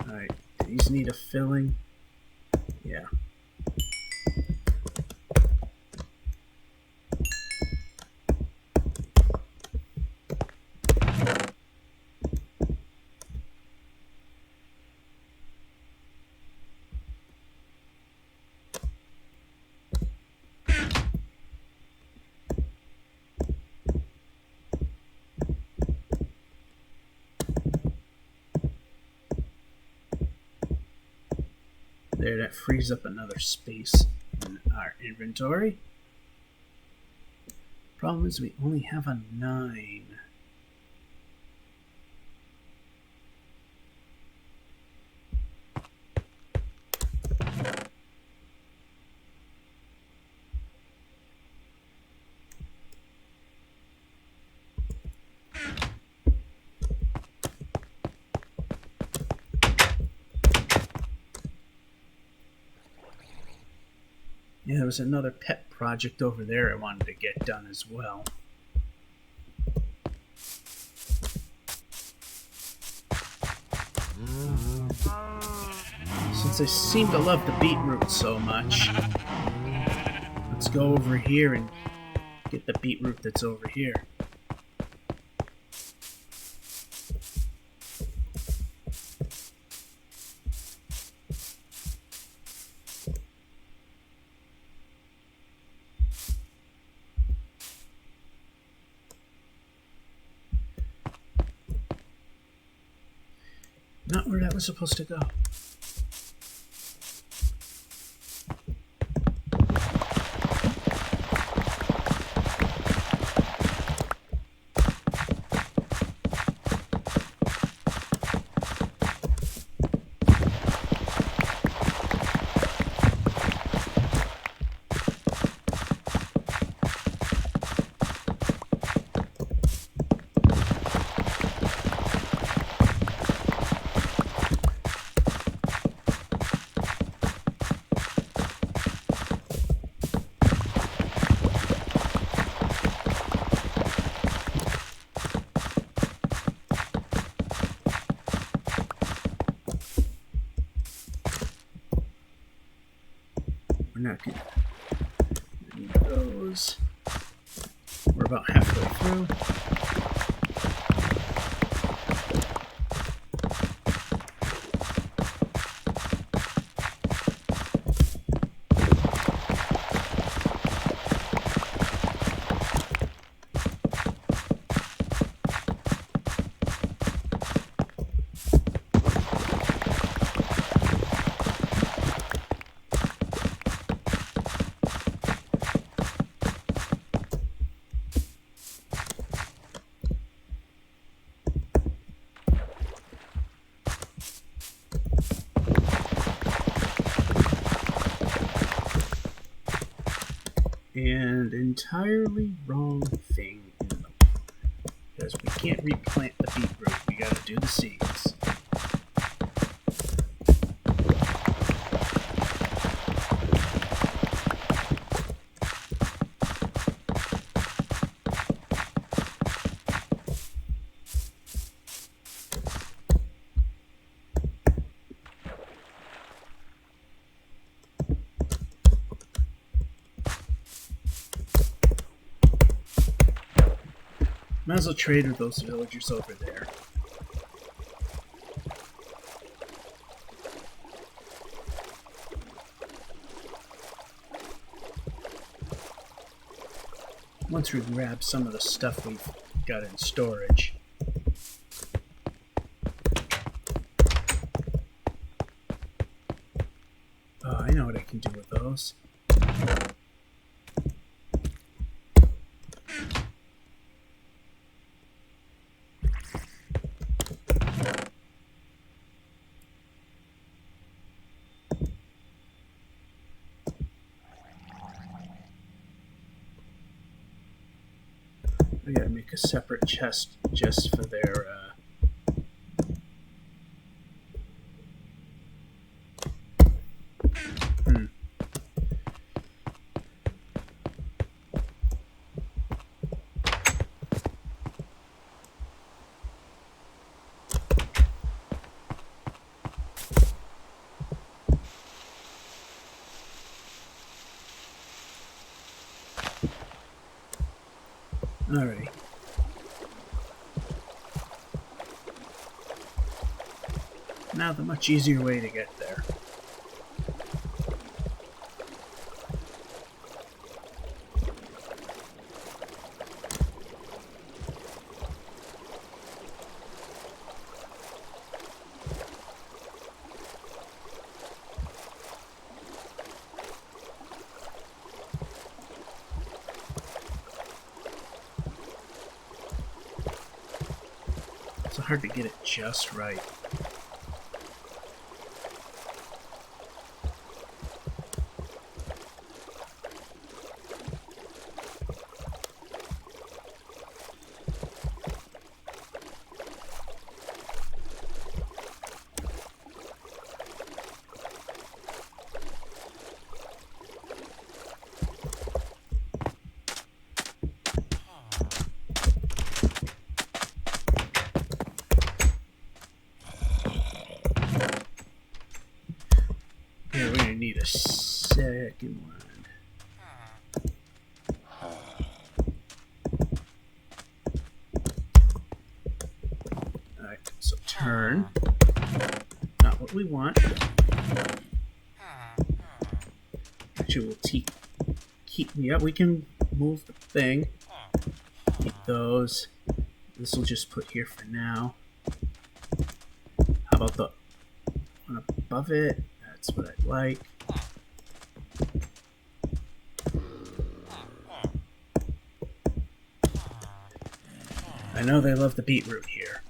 Alright, these need a filling. Yeah. There, that frees up another space in our inventory. Problem is we only have a 9. Yeah, there was another pet project over there I wanted to get done as well. Since I seem to love the beetroot so much, let's go over here and get the beetroot that's over here. Not where that was supposed to go. not gonna need those. We're about halfway through. And entirely wrong thing in the because we can't replant the beetroot. We gotta do the seeds. Might as well trade with those villagers over there. Once we grab some of the stuff we've got in storage. Oh, I know what I can do with those. I gotta make a separate chest just for their Alrighty. Now the much easier way to get there. It's hard to get it just right. Yeah, we're gonna need a second one. Alright, so turn. Not what we want. Actually, we'll keep me up. We can move the thing. Keep those. This will just put here for now. How about the one above it? That's what I'd like. I know they love the beetroot here.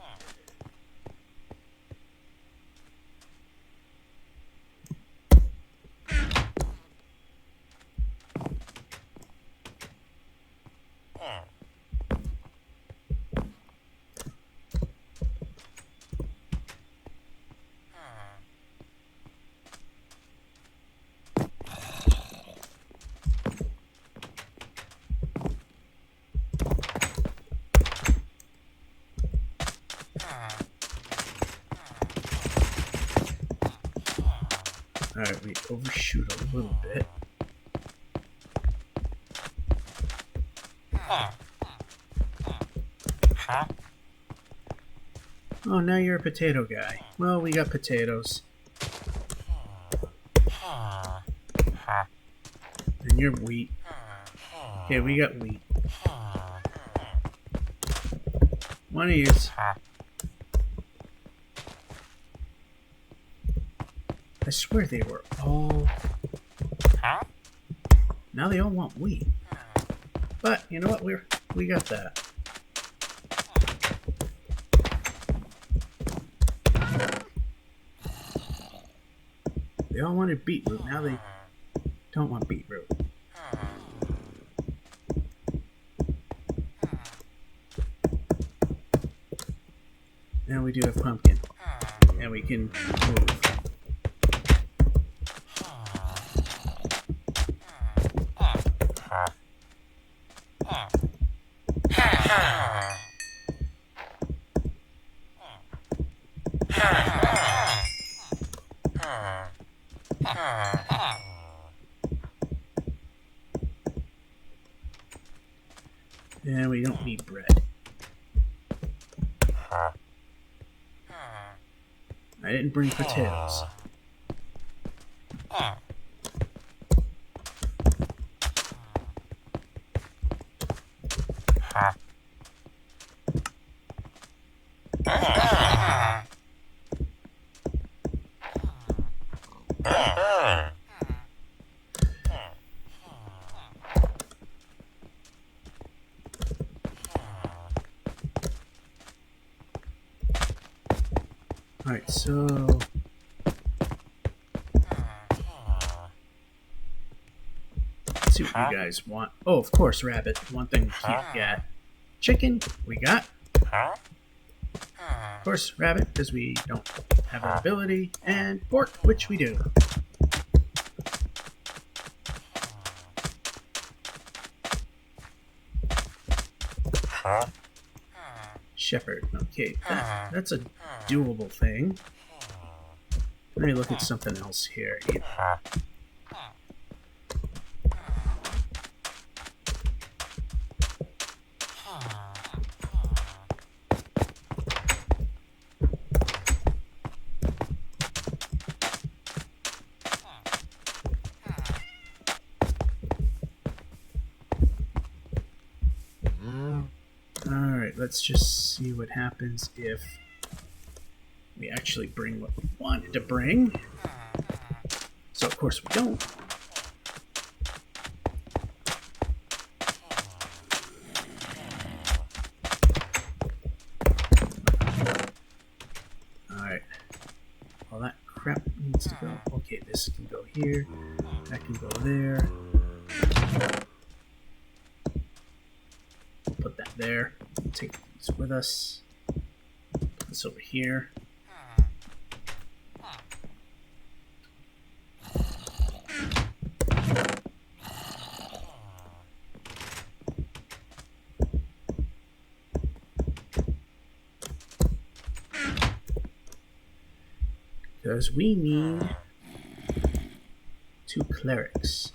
Alright, we overshoot a little bit. Oh, now you're a potato guy. Well, we got potatoes. And you're wheat. Okay, we got wheat. One of yours. I swear they were all... Now they all want wheat. But, you know what? We got that. They all wanted beetroot. Now they don't want beetroot. Now we do have pumpkin. And we can move. And we don't need bread. I didn't bring potatoes. Alright, so... Let's see what you guys want. Oh, of course, rabbit. One thing we can't get. Chicken, we got. Of course, rabbit, because we don't have an ability. And pork, which we do. Shepherd. Okay, that's a doable thing. Let me look at something else here. Alright, let's just see what happens if we actually bring what we wanted to bring. So, of course, we don't. Alright. All that crap needs to go. Okay, this can go here. That can go there. We'll put that there. Take these with us. Put this over here. Because we need 2 clerics.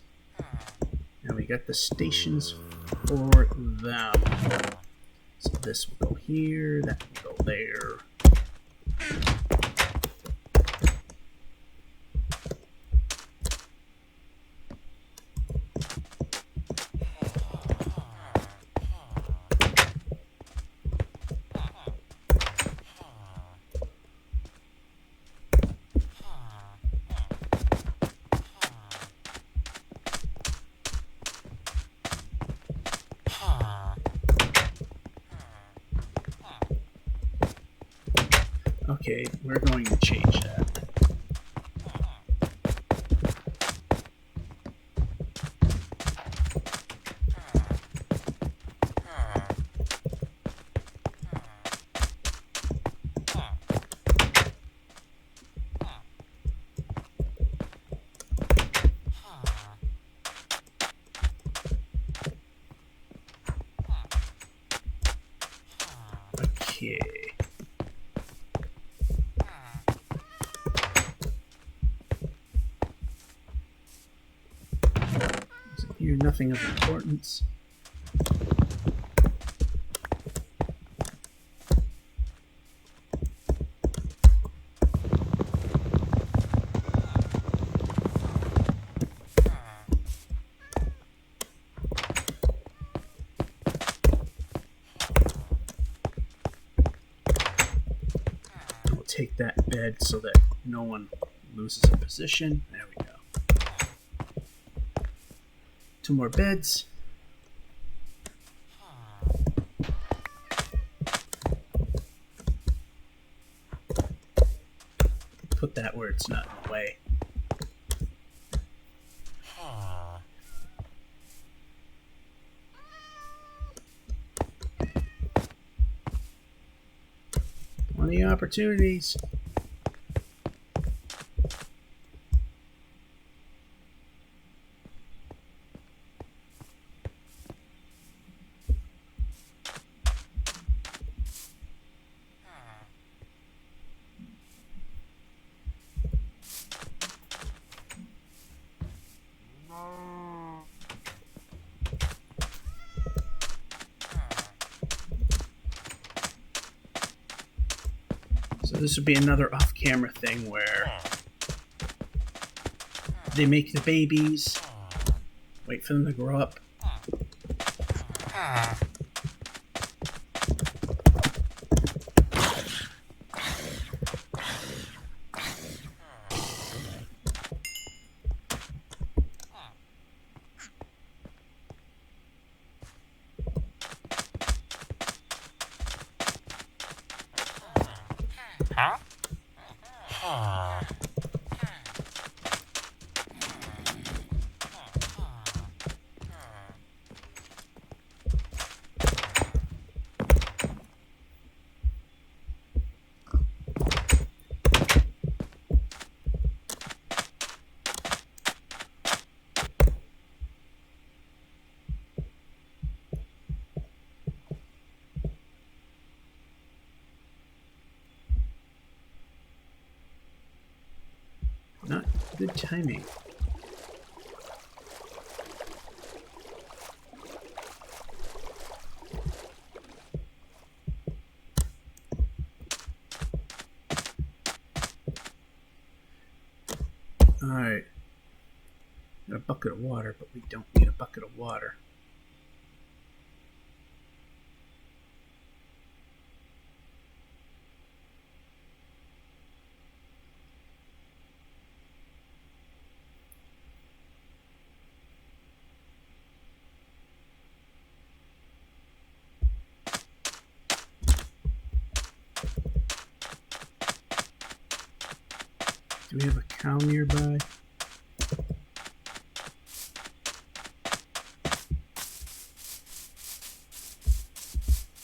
And we got the stations for them. So this will go here, that will go there. Okay, we're going to change that. Okay. Here, nothing of importance. that bed so that no one loses a position. There we go. 2 more beds. Put that where it's not in the way. Plenty of opportunities. So this would be another off-camera thing where they make the babies, wait for them to grow up. Not good timing. Alright. Got a bucket of water, but we don't need a bucket of water. Do we have a cow nearby?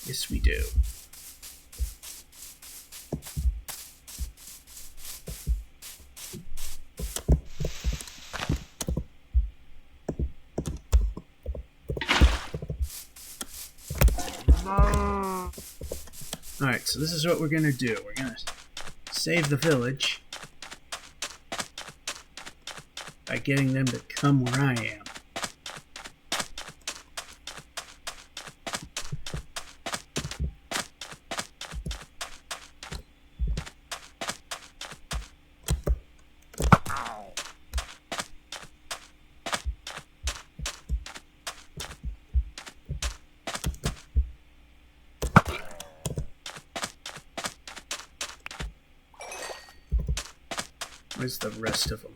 Yes, we do. Alright, so this is what we're going to do. We're going to save the village by getting them to come where I am. Where's the rest of them?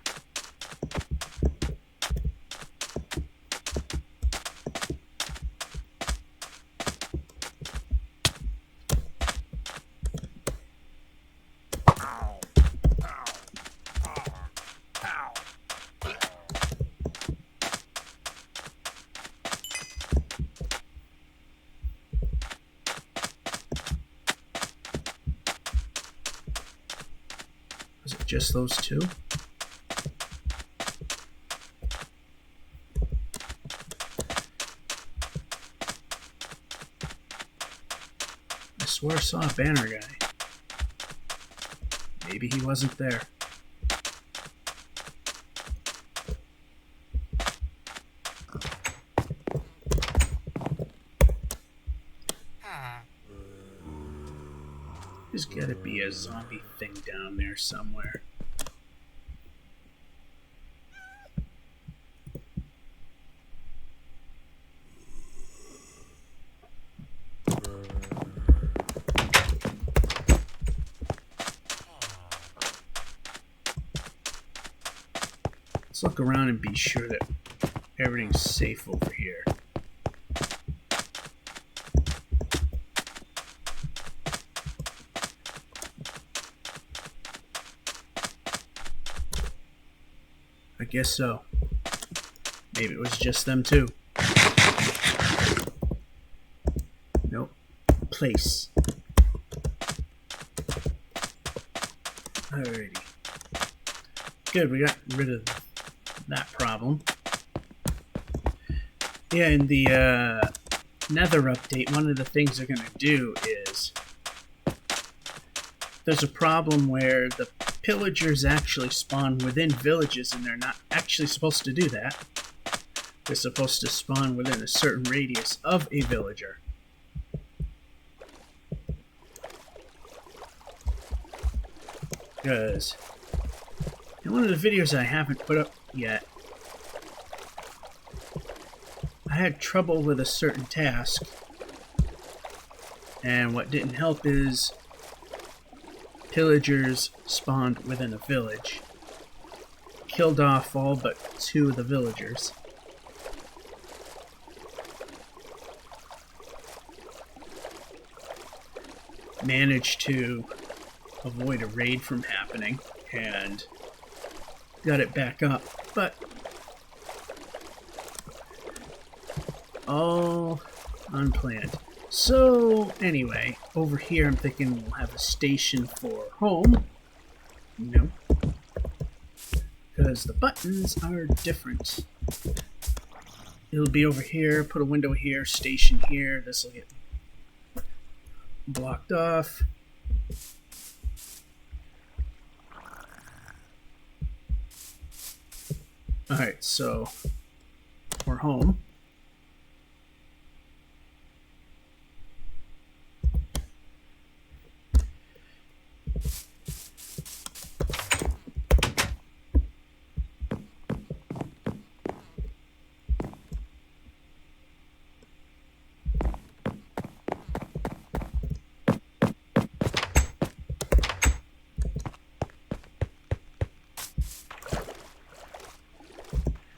Was it just those two? I swore I saw a banner guy. Maybe he wasn't there. There's gotta be a zombie thing down there somewhere. look around and be sure that everything's safe over here. I guess so. Maybe it was just them too. Nope. Place. Alrighty. Good, we got rid of that problem. Yeah, in the Nether update, one of the things they're going to do is there's a problem where the pillagers actually spawn within villages, and they're not actually supposed to do that. They're supposed to spawn within a certain radius of a villager. Because in one of the videos I haven't put up yet, I had trouble with a certain task, and what didn't help is pillagers spawned within a village, killed off all but 2 of the villagers. Managed to avoid a raid from happening and got it back up, but all unplanned. So anyway, over here I'm thinking we'll have a station for home. No, because the buttons are different. It'll be over here, put a window here, station here. This will get blocked off. Alright, so we're home.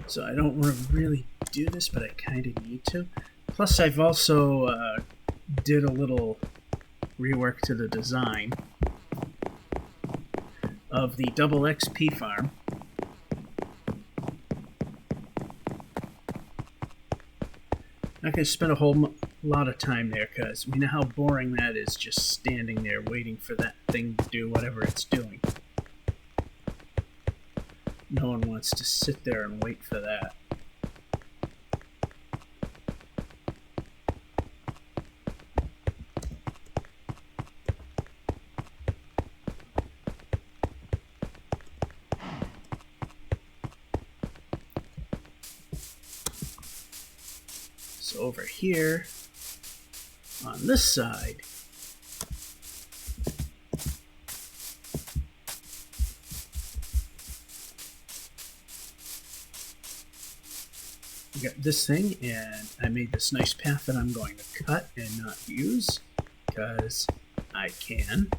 So I don't want to really do this, but I kind of need to. Plus, I've also did a little rework to the design of the double XP farm. Not going to spend a whole lot of time there, because we know how boring that is, just standing there waiting for that thing to do whatever it's doing. No one wants to sit there and wait for that. So over here, on this side, got this thing, and I made this nice path that I'm going to cut and not use because I can.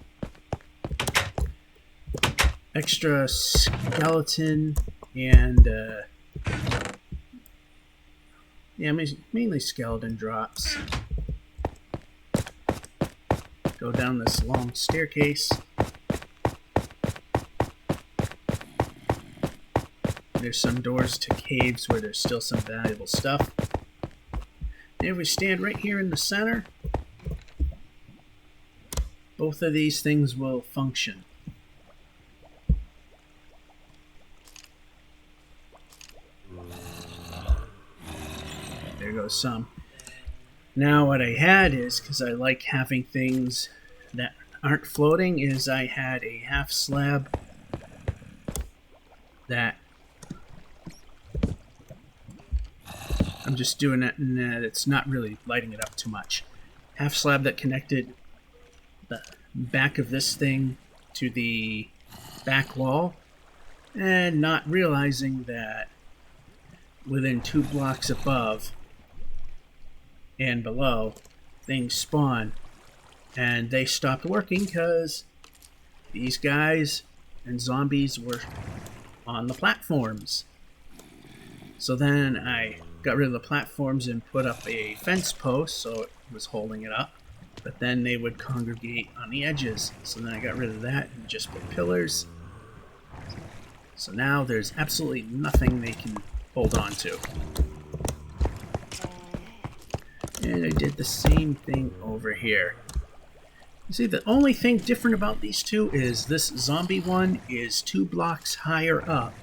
Extra skeleton and yeah, mainly skeleton drops. Go down this long staircase. There's some doors to caves where there's still some valuable stuff. And if we stand right here in the center, both of these things will function. There goes some. Now what I had is, because I like having things that aren't floating, is I had a half slab that I'm just doing it, and it's not really lighting it up too much. Half slab that connected the back of this thing to the back wall, and not realizing that within 2 blocks above and below, things spawn, and they stopped working because these guys and zombies were on the platforms. So then I got rid of the platforms and put up a fence post so it was holding it up. But then they would congregate on the edges. So then I got rid of that and just put pillars. So now there's absolutely nothing they can hold on to. And I did the same thing over here. You see, the only thing different about these two is this zombie one is 2 blocks higher up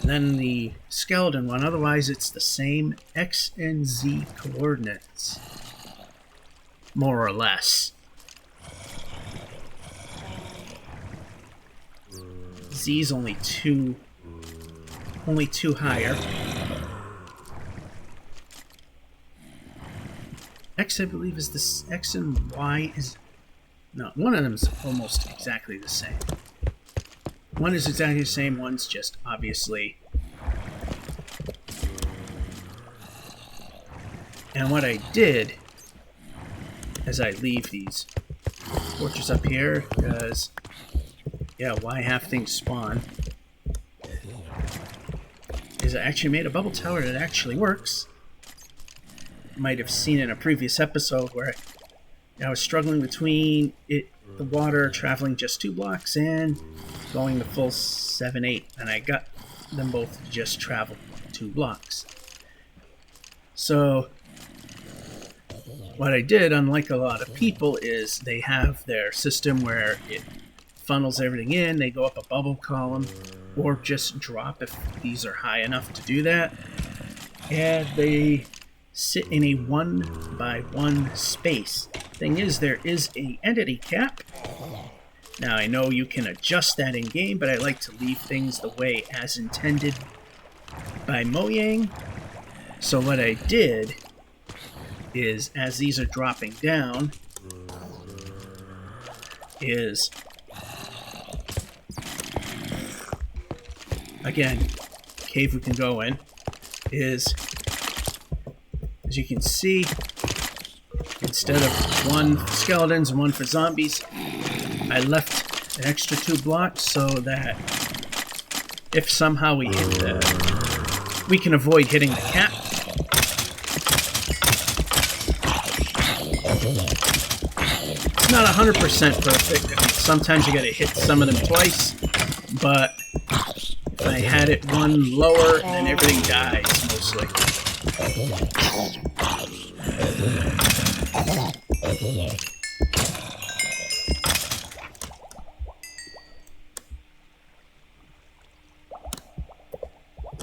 than the skeleton one. Otherwise, it's the same X and Z coordinates, more or less. Z's only two higher. X, I believe, is this. X and Y is... No, one of them is almost exactly the same. One is exactly the same, one's just obviously... And what I did, as I leave these torches up here, because... Yeah, why have things spawn? Is I actually made a bubble tower that actually works. Might have seen in a previous episode where I was struggling between the water traveling just 2 blocks and going the full 7, 8, and I got them both to just travel 2 blocks. So what I did, unlike a lot of people, is they have their system where it funnels everything in, they go up a bubble column, or just drop if these are high enough to do that, and they sit in a 1 by 1 space. Thing is, there is a entity cap. Now I know you can adjust that in game, but I like to leave things the way as intended by Mojang. So what I did is, as these are dropping down, is again, cave we can go in, is, as you can see, instead of 1 for skeletons and 1 for zombies, I left an extra 2 blocks so that if somehow we hit we can avoid hitting the cap. It's not 100% perfect. Sometimes you gotta hit some of them twice, but if I had it 1 lower, then everything dies, mostly.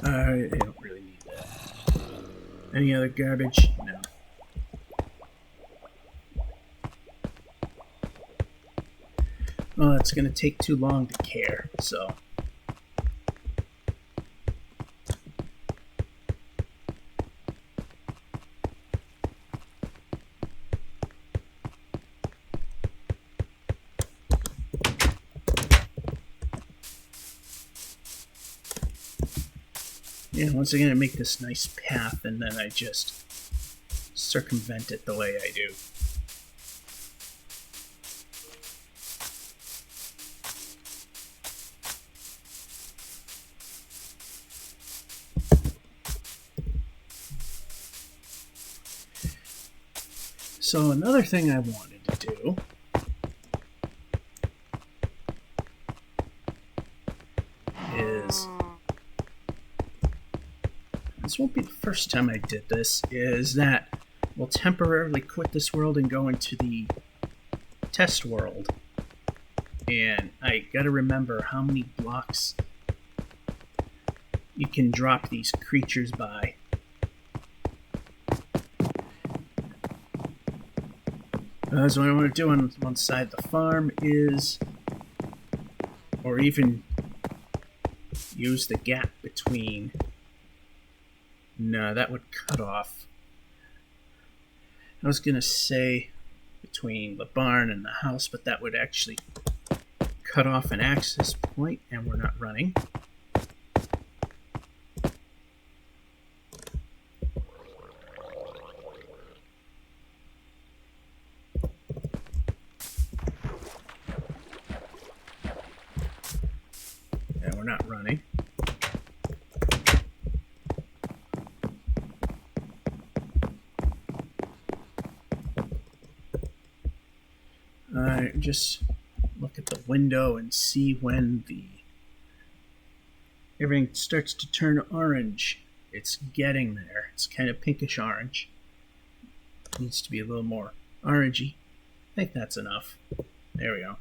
I don't really need that. Any other garbage? No. Well, it's going to take too long to care, so... Yeah, once again I make this nice path and then I just circumvent it the way I do. So another thing I wanted to do is, this won't be the first time I did this, is that we'll temporarily quit this world and go into the test world. And I gotta remember how many blocks you can drop these creatures by. So what I want to do on one side of the farm is, or even use the gap between, no, that would cut off. I was going to say between the barn and the house, but that would actually cut off an access point, and we're not running. And we're not running. Just look at the window and see when everything starts to turn orange. It's getting there. It's kind of pinkish orange. It needs to be a little more orangey. I think that's enough. There we go.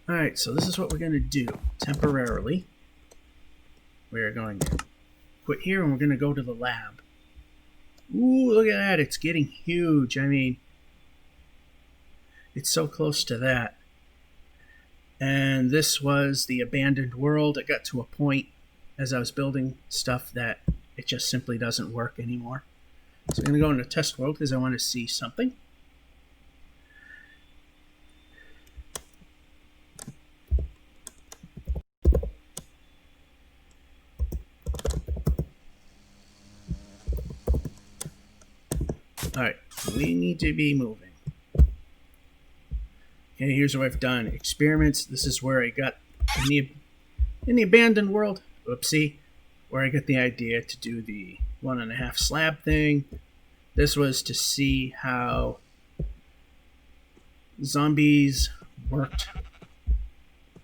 Alright, so this is what we're going to do. Temporarily, we're going to quit here and we're going to go to the lab. Ooh, look at that. It's getting huge. I mean, it's so close to that. And this was the abandoned world. It got to a point as I was building stuff that it just simply doesn't work anymore. So I'm going to go into test world because I want to see something. Alright, we need to be moving. Okay, here's what I've done. Experiments. This is where I got in the abandoned world. Oopsie. Where I got the idea to do the 1.5 slab thing. This was to see how zombies worked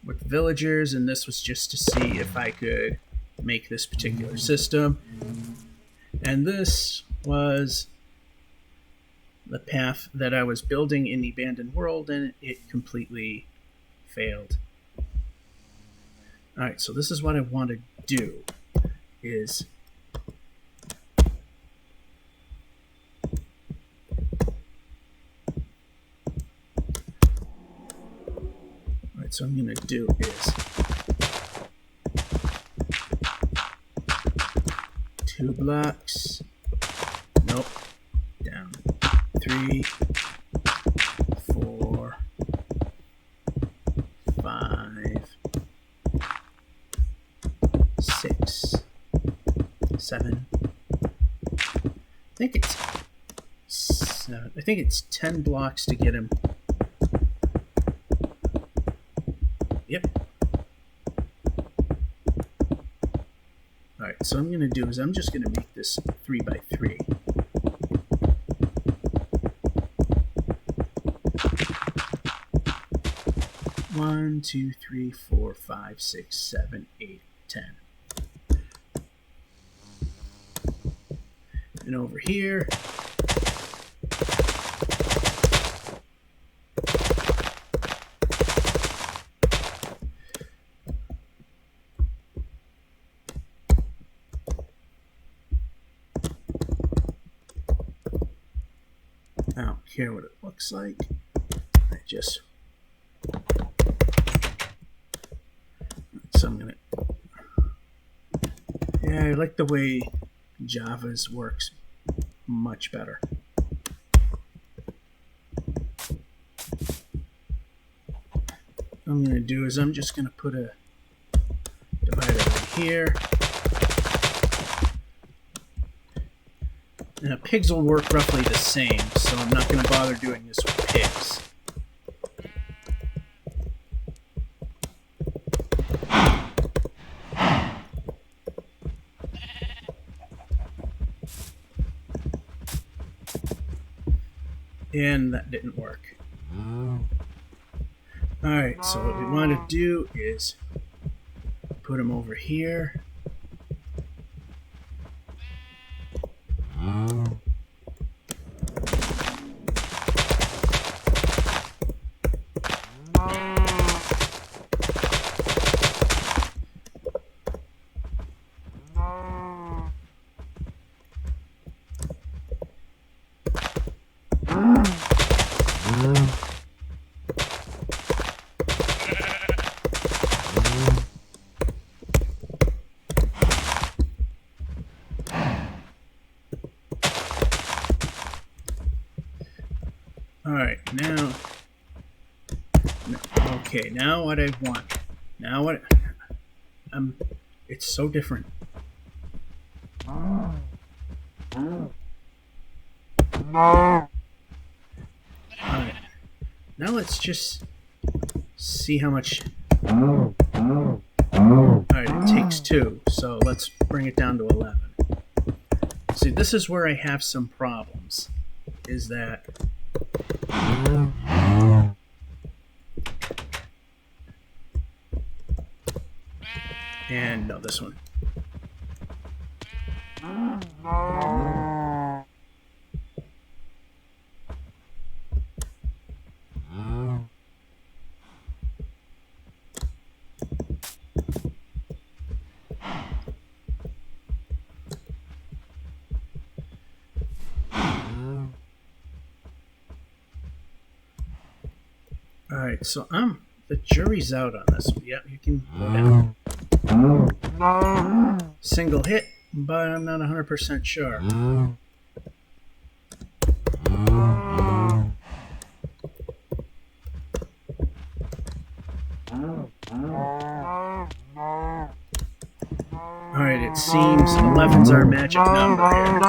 with villagers, and this was just to see if I could make this particular system. And this was the path that I was building in the abandoned world, and it completely failed. Alright, so this is what I want to do, is alright, so I'm going to do is 2 blocks, nope, down. 3, 4, 5, 6, 7. I think it's 10 blocks to get him. Yep. Alright, so what I'm going to do is I'm just going to make this 3 by 3. 1, 2, 3, 4, 5, 6, 7, 8, 10. And over here, I don't care what it looks like. I just So I'm gonna, yeah, I like the way Java's works much better. What I'm gonna do is I'm just gonna put a divider right here, and pigs will work roughly the same, so I'm not gonna bother doing this with pigs. And that didn't work. Alright, so what we want to do is put them over here. Alright, now, okay, now what I want, now what, it's so different. Alright, now let's just see how much, alright, it takes 2, so let's bring it down to 11. See, this is where I have some problems. is that and no, this one. Alright, so the jury's out on this one. Yep, you can go down. Single hit, but I'm not 100% sure. Alright, it seems 11's our magic number here.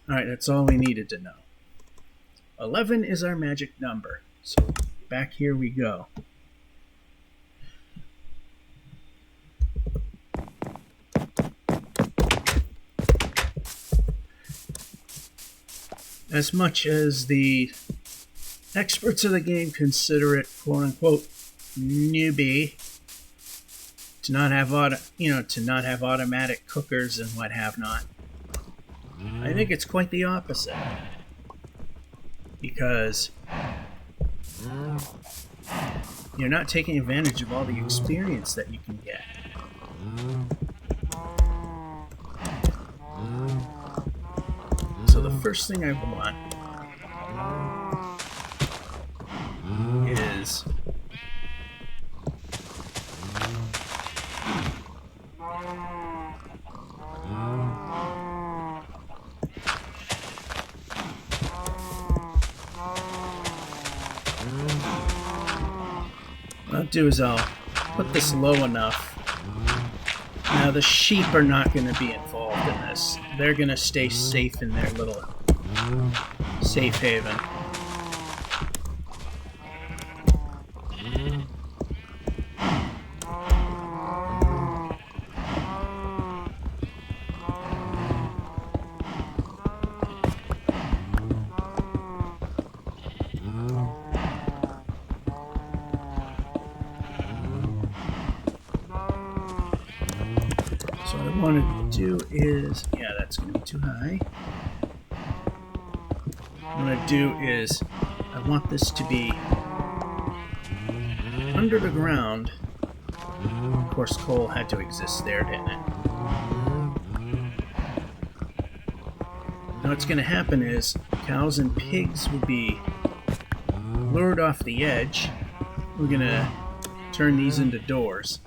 Alright, that's all we needed to know. 11 is our magic number. So back here we go. As much as the experts of the game consider it quote unquote newbie to not have automatic cookers and what have not, I think it's quite the opposite. Because you're not taking advantage of all the experience that you can get. So the first thing I want is what I'll do is I'll put this low enough. Now the sheep are not going to be involved in this. They're going to stay safe in their little safe haven. So what I want to do is, yeah, that's going to be too high. What I want to do is, I want this to be under the ground. Of course, coal had to exist there, didn't it? Now what's going to happen is, cows and pigs will be lured off the edge. We're going to turn these into doors.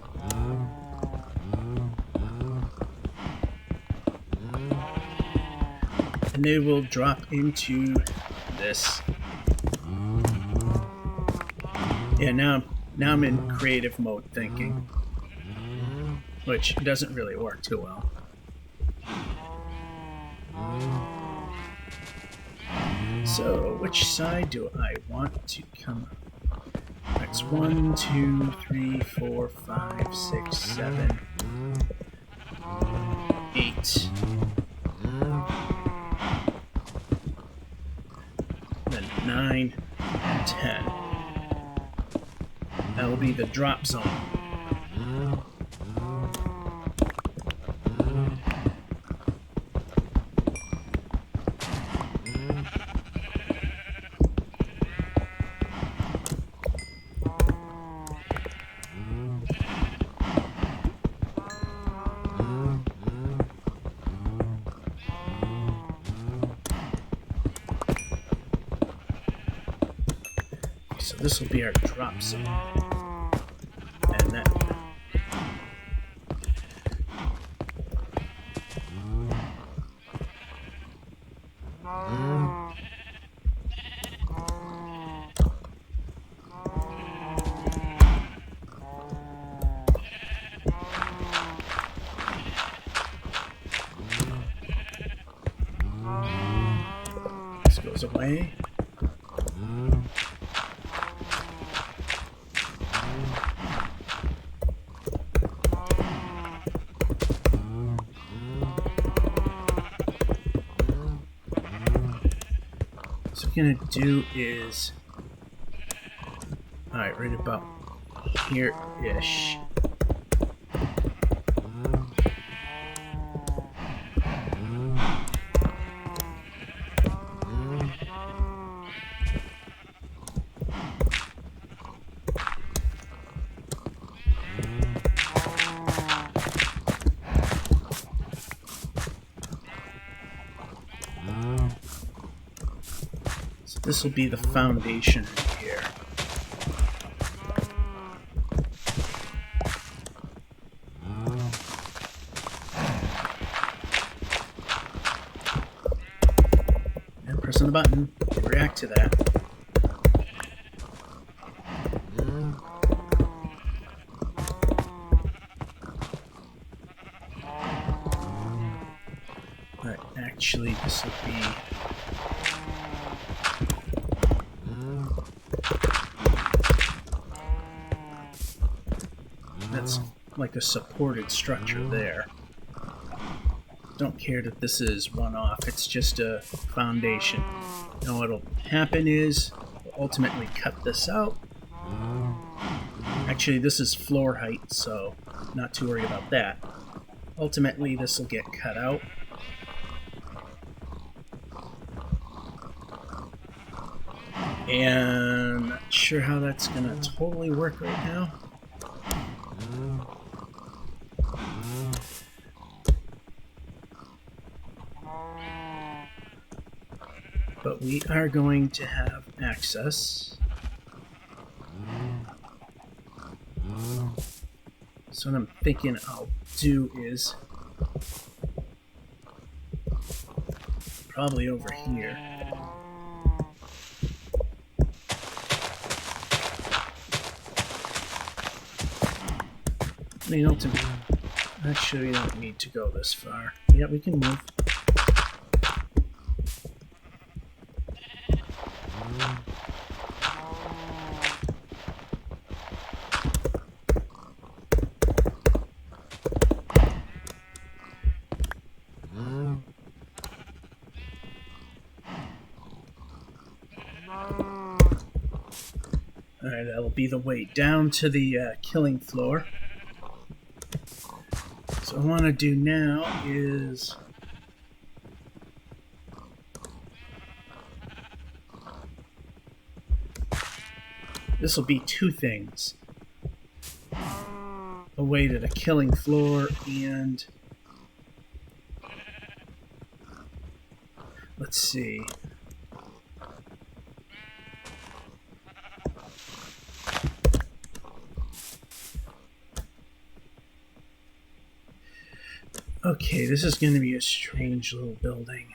And they will drop into this. Yeah, now I'm in creative mode thinking, which doesn't really work too well. So, which side do I want to come? That's 1, 2, 3, 4, 5, 6, 7, 8. Then 9, 10. That will be the drop zone. So this will be our drop zone. And that. This goes away. gonna do is, all right, right about here-ish. So this will be the foundation in here. And pressing the button to react to that. Alright, actually this will be... That's like a supported structure there. Don't care that this is one-off, it's just a foundation. Now what'll happen is, we'll ultimately cut this out. Actually, this is floor height, so not too worried about that. Ultimately, this will get cut out. And not sure how that's gonna totally work right now. But we are going to have access. So what I'm thinking I'll do is probably over here. I mean, ultimately, actually we don't need to go this far. Yeah, we can move. Alright, that'll be the way down to the killing floor. So what I want to do now is... This will be two things. A way to the killing floor and... Let's see... Okay, this is going to be a strange little building.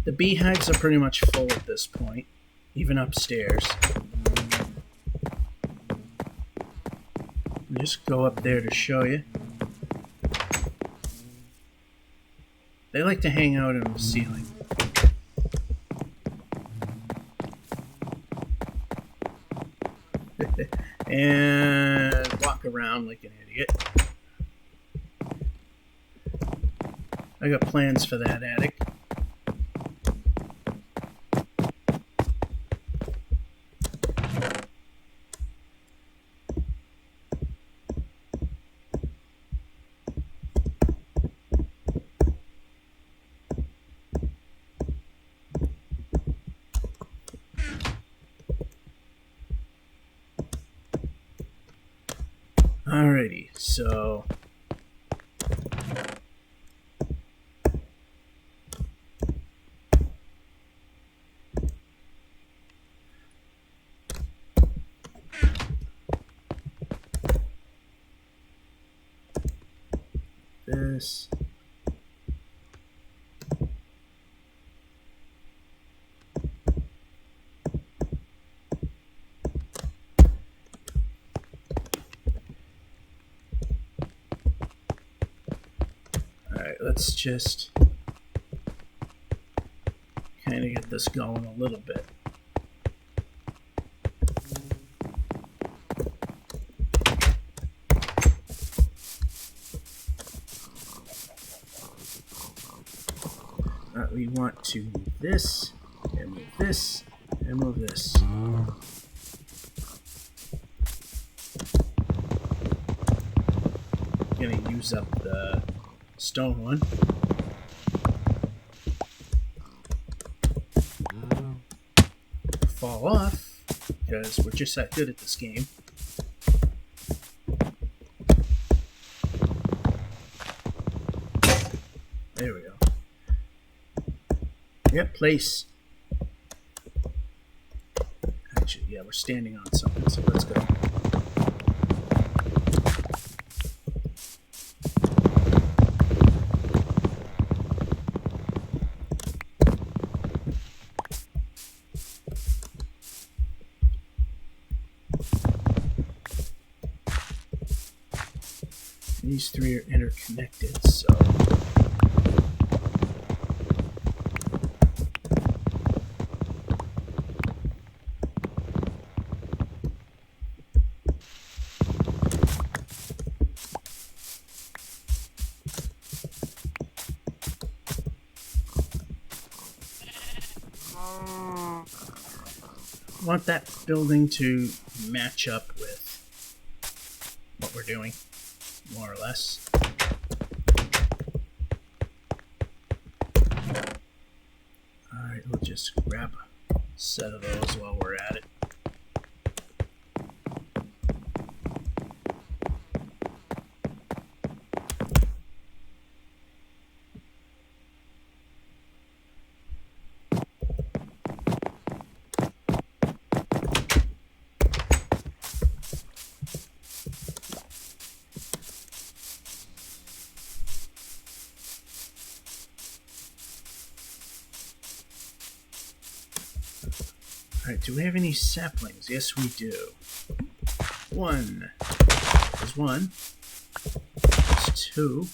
The beehives are pretty much full at this point, even upstairs. I'll just go up there to show you. They like to hang out in the ceiling. And walk around like an idiot. I got plans for that attic. Alrighty, so this. Let's just kind of get this going a little bit. want to move this, and move this, and move this. I'm gonna use up the stone one. Fall off, because we're just that good at this game. There we go. Yep, place. Actually, yeah, we're standing on something, so let's go. These three are interconnected, so I want that building to match up with what we're doing, more or less. Alright, we'll just grab a set of those while we're at it. Alright, do we have any saplings? Yes, we do. One. There's one. There's two.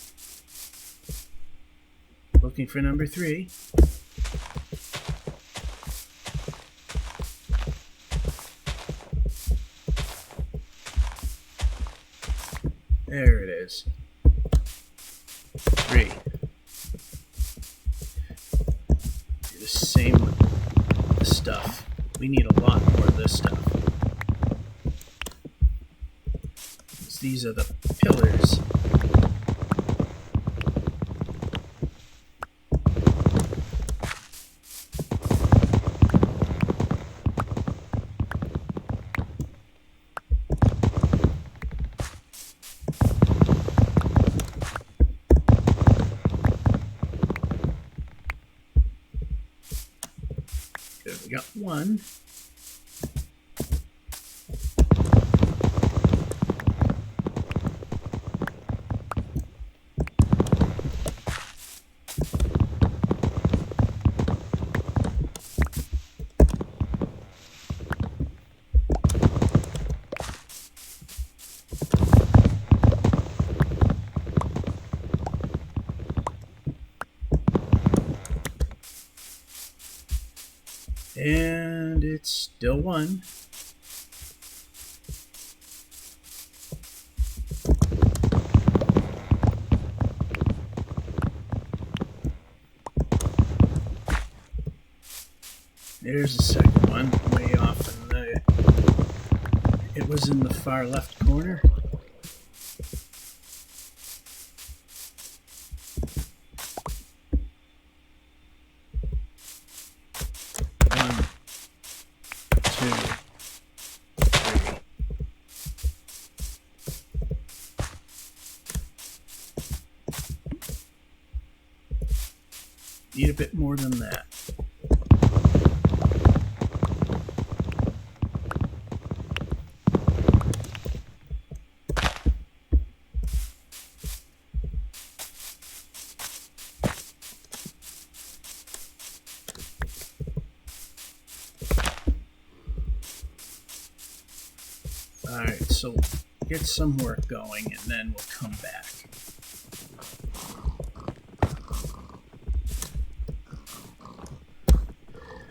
Looking for number three. There it is. Three. Do the same with the stuff. We need a lot more of this stuff. These are the pillars. Good, we got one. And it's still one. There's the second one, way off in the... It was in the far left corner. One, two, three. Need a bit more than that. Alright, so get some work going and then we'll come back.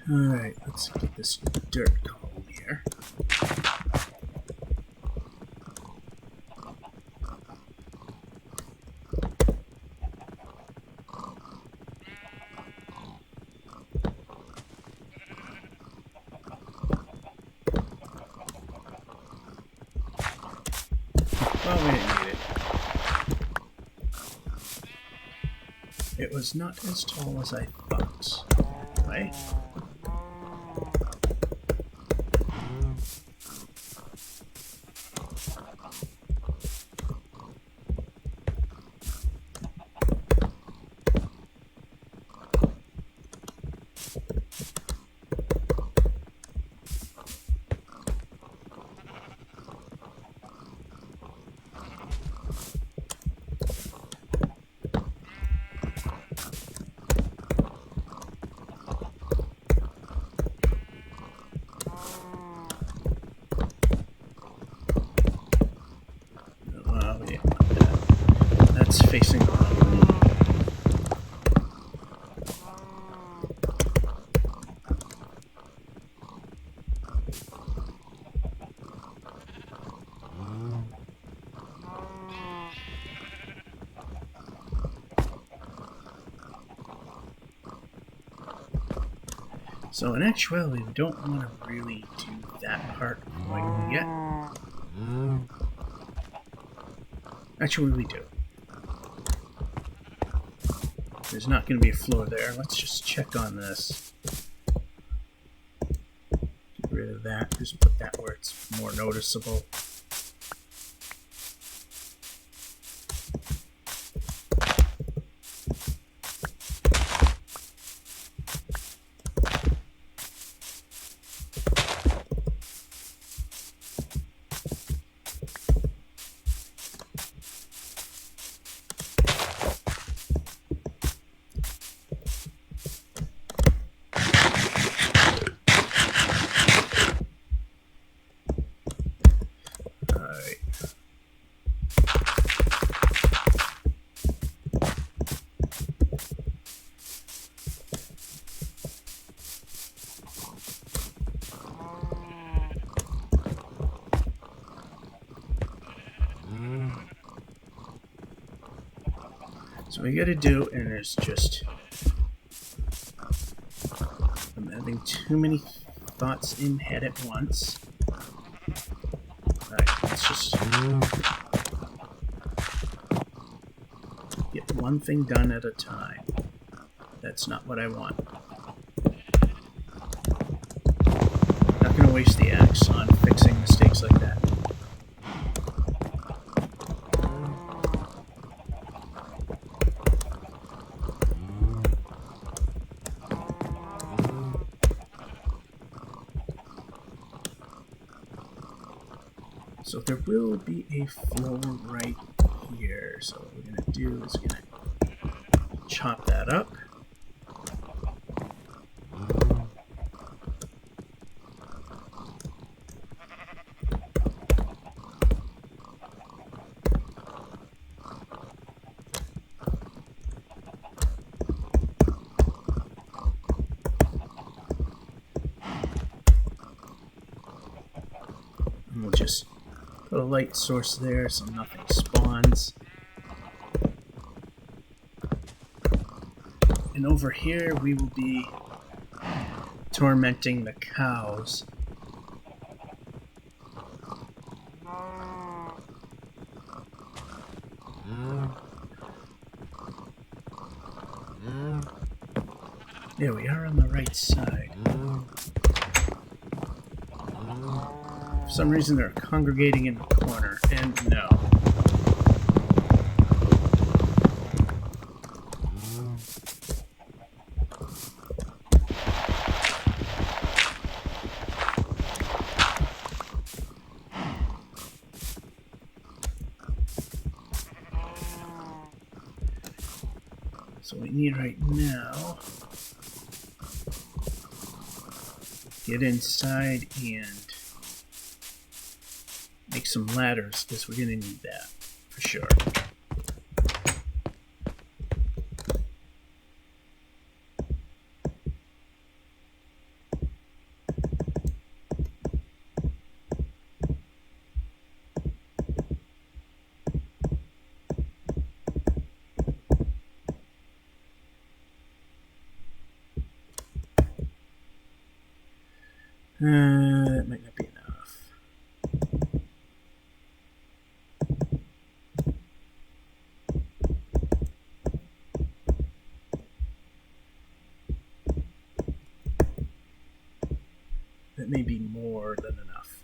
Alright, let's get this dirt column here. was not as tall as I thought. Right? Yeah. That's facing the wrong way. So in actuality, we don't want to really do that part quite yet. Actually, we do. There's not going to be a floor there. Let's just check on this. Get rid of that. Just put that where it's more noticeable. So what you gotta do, and there's just... I'm having too many thoughts in head at once. Alright, let's just... get one thing done at a time. That's not what I want. I'm not gonna waste the axe on fixing mistakes like that. So there will be a floor right here. So what we're going to do is going to chop that up. And we'll just put a light source there so nothing spawns. And over here we will be tormenting the cows. There we are on the right side. For some reason they're congregating in the corner, and no. So we need right now, get inside and make some ladders, because we're going to need that for sure. That might not be enough. That may be more than enough.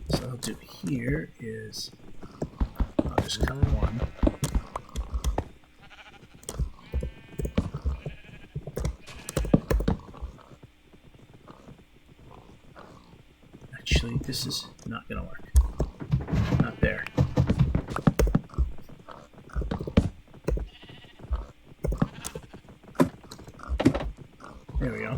So I'll do here is I'll just cut one. Actually, this is not going to work. Not there. There we go.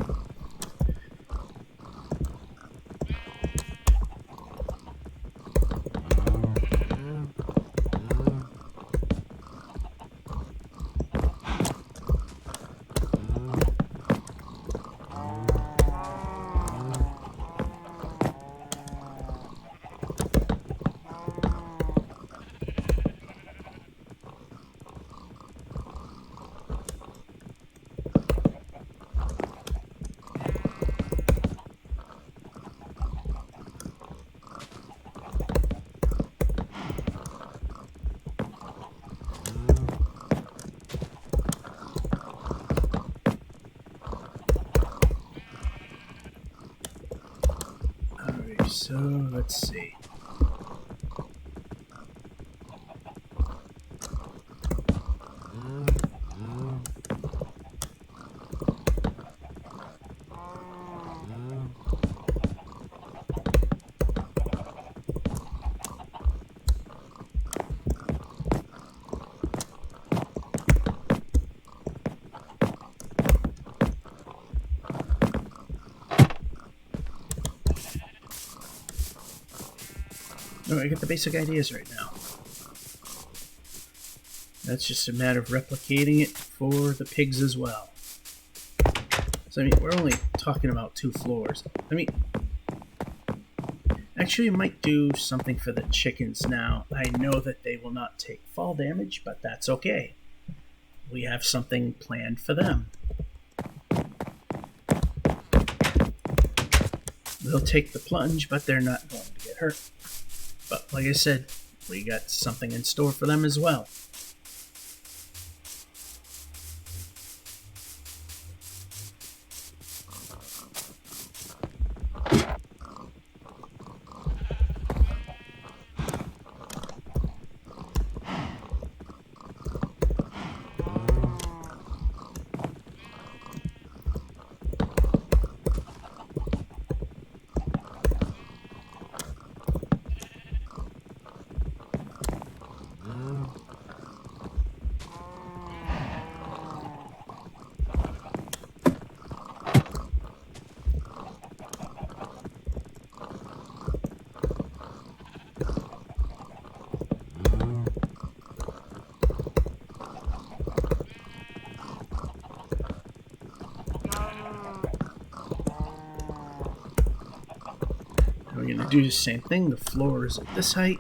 So let's see. Oh, I get the basic ideas right now. That's just a matter of replicating it for the pigs as well. So, I mean, we're only talking about 2 floors. I mean, actually, I might do something for the chickens now. I know that they will not take fall damage, but that's okay. We have something planned for them. They'll take the plunge, but they're not going to get hurt. But like I said, we got something in store for them as well. We're going to do the same thing. The floor is at this height.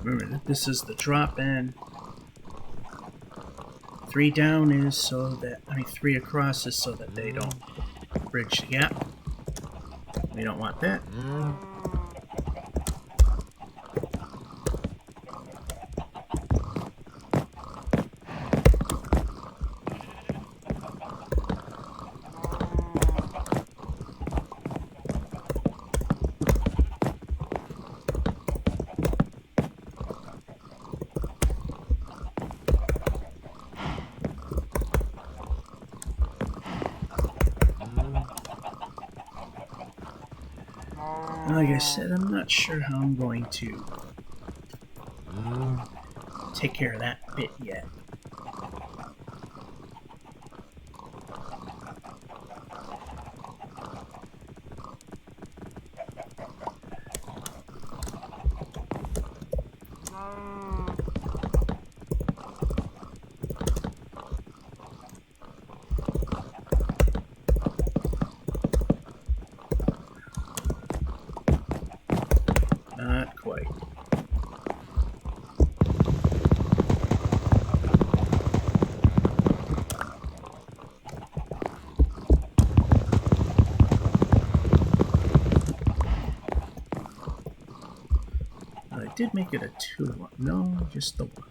Remember that this is the drop in. 3 down is so that, 3 across is so that they don't bridge the gap. We don't want that. Like I said, I'm not sure how I'm going to take care of that bit yet. Not quite. I did make it a 2-1. No, just the 1.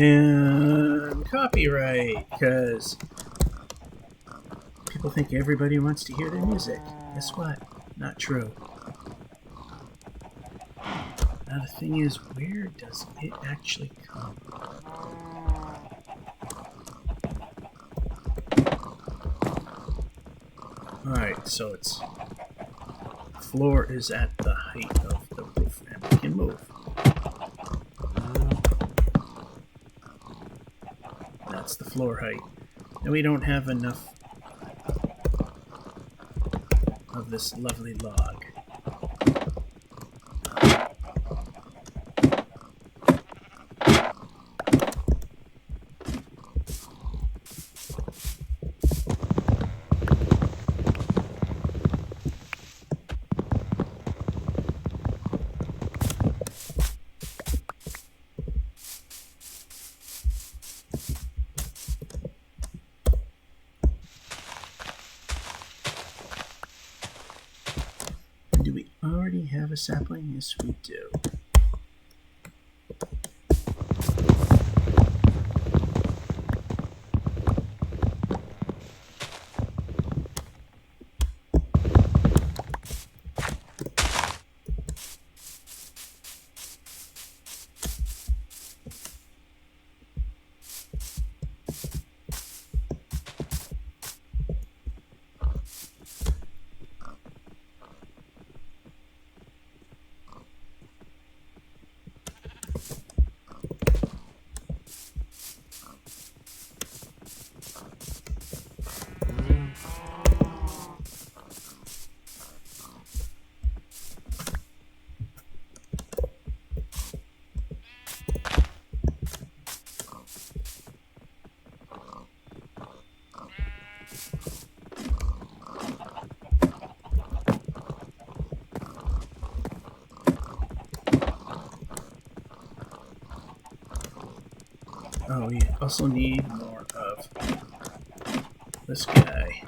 And copyright, because people think everybody wants to hear their music. Guess what? Not true. Now the thing is, where does it actually come? Alright, so it's... the floor is at the height of the roof, and we can move. That's the floor height. And we don't have enough of this lovely log. Do we already have a sapling? Yes, we do. Oh, we also need more of this guy.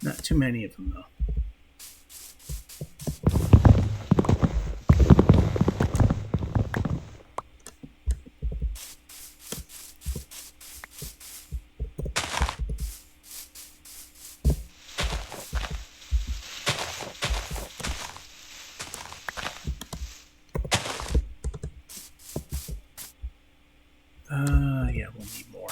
Not too many of them, though. Yeah, we'll need more.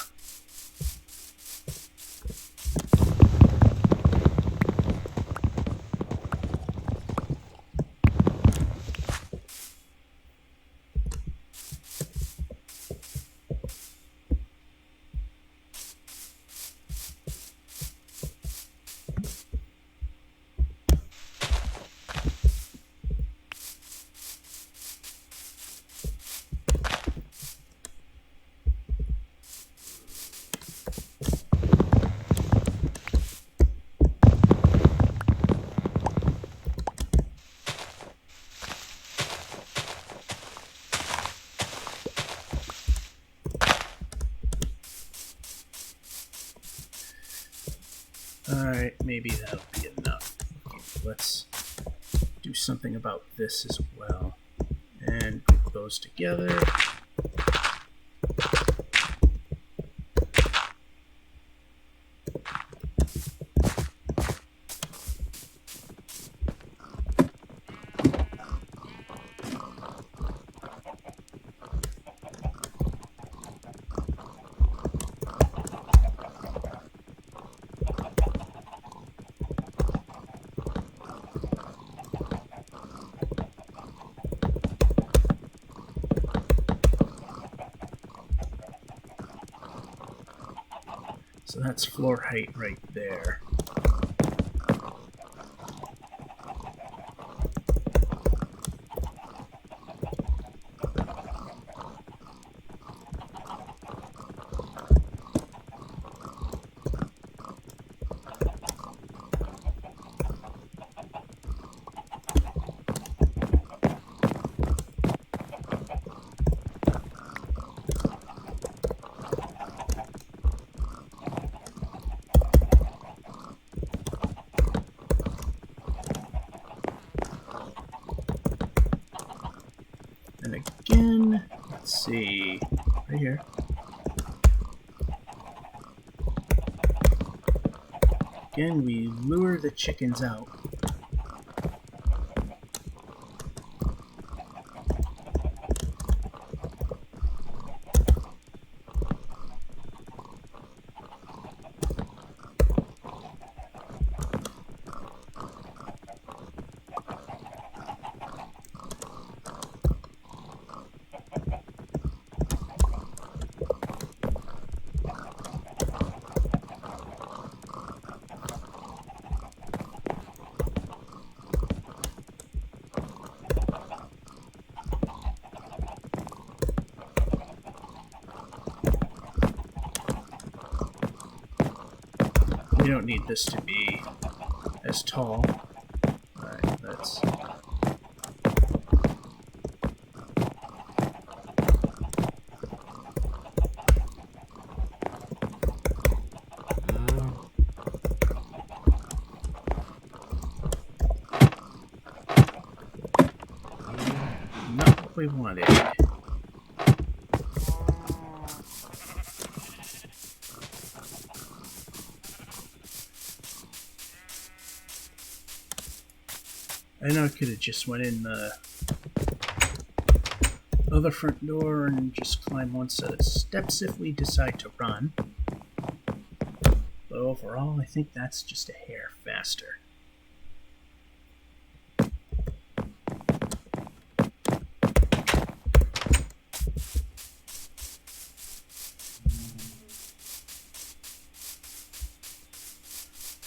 Alright, maybe that'll be enough. Okay, let's do something about this as well. And group those together. So that's floor height right there. And again, let's see, right here. Again, we lure the chickens out. We don't need this to be as tall. Alright, let's... Not what we wanted. I know I could have just went in the other front door and just climbed one set of steps if we decide to run. But overall, I think that's just a hair faster.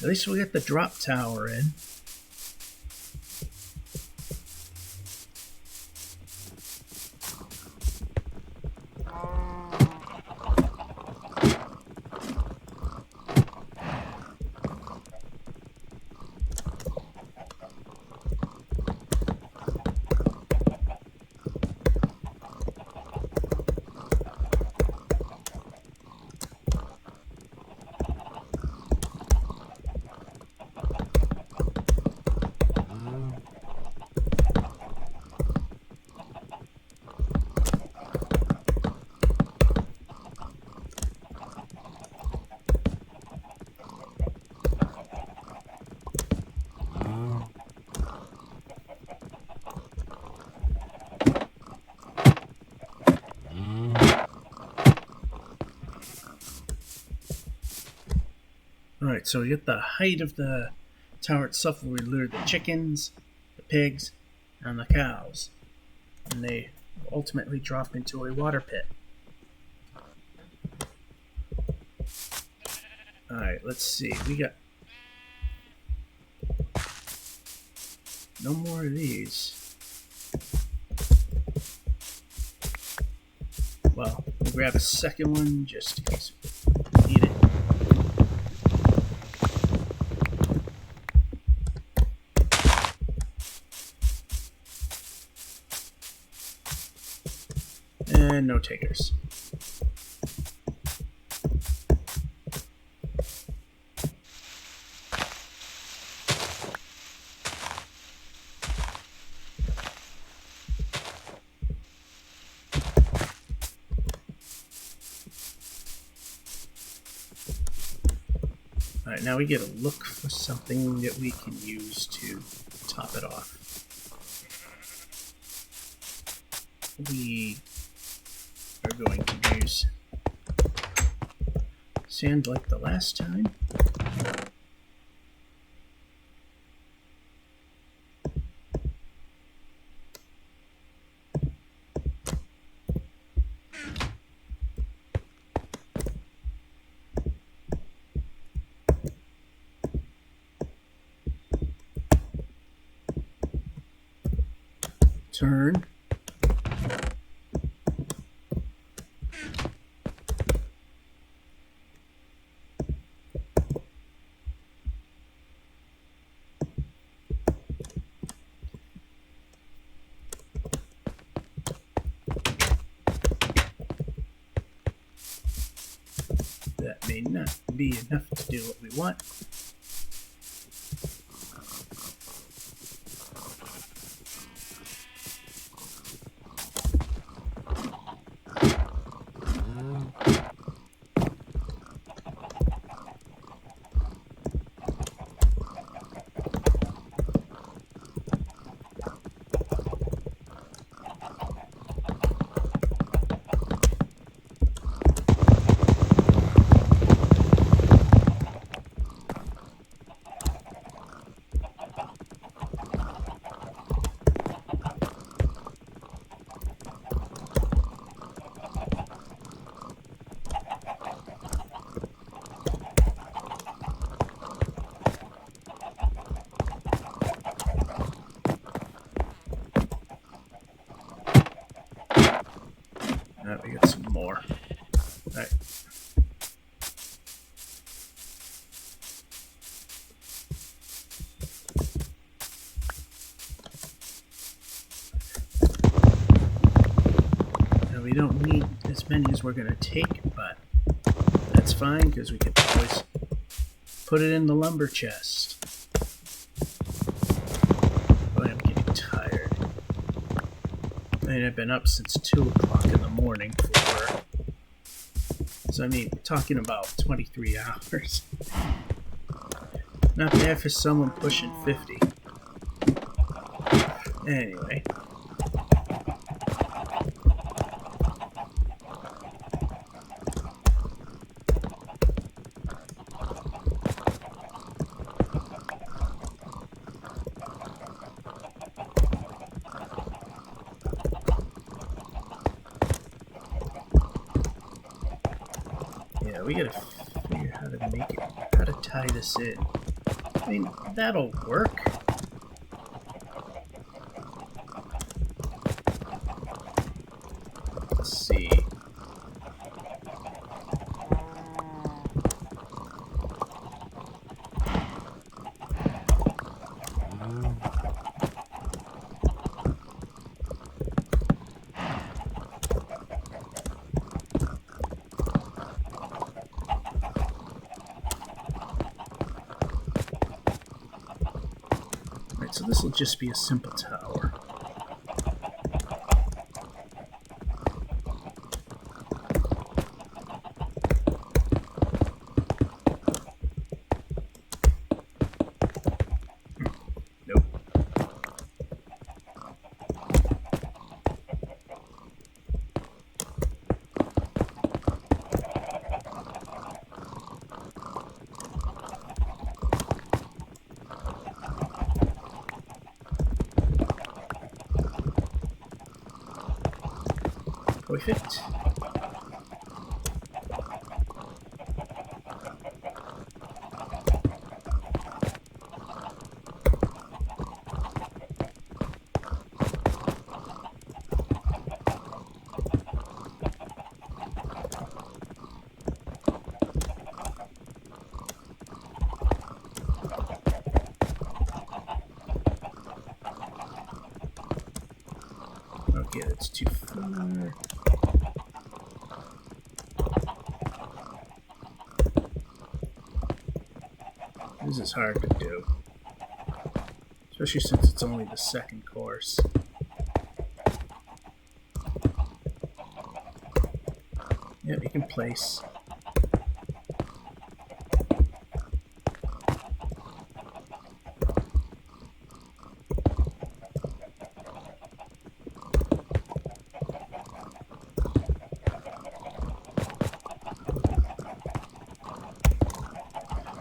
At least we'll get the drop tower in. Alright, so we get the height of the tower itself where we lure the chickens, the pigs, and the cows. And they ultimately drop into a water pit. Alright, let's see. We got no more of these. Well, we'll grab a second one just in case we need it. And no takers. Alright, now we get to look for something that we can use to top it off. We are going to use sand like the last time. Turn. That may not be enough to do what we want. Alright, we got some more. Alright. Now we don't need as many as we're going to take, but that's fine because we can always put it in the lumber chest. Boy, I'm getting tired. I mean, I've been up since 2 o'clock in the morning for work. So, I mean, talking about 23 hours. Not bad for someone pushing 50. Anyway. We gotta figure how to make it, how to tie this in. I mean, that'll work. Let's see. So this will just be a simple tower. Nope. Perfect. Okay, that's too far. This is hard to do, especially since it's only the second course. Yep, you can place.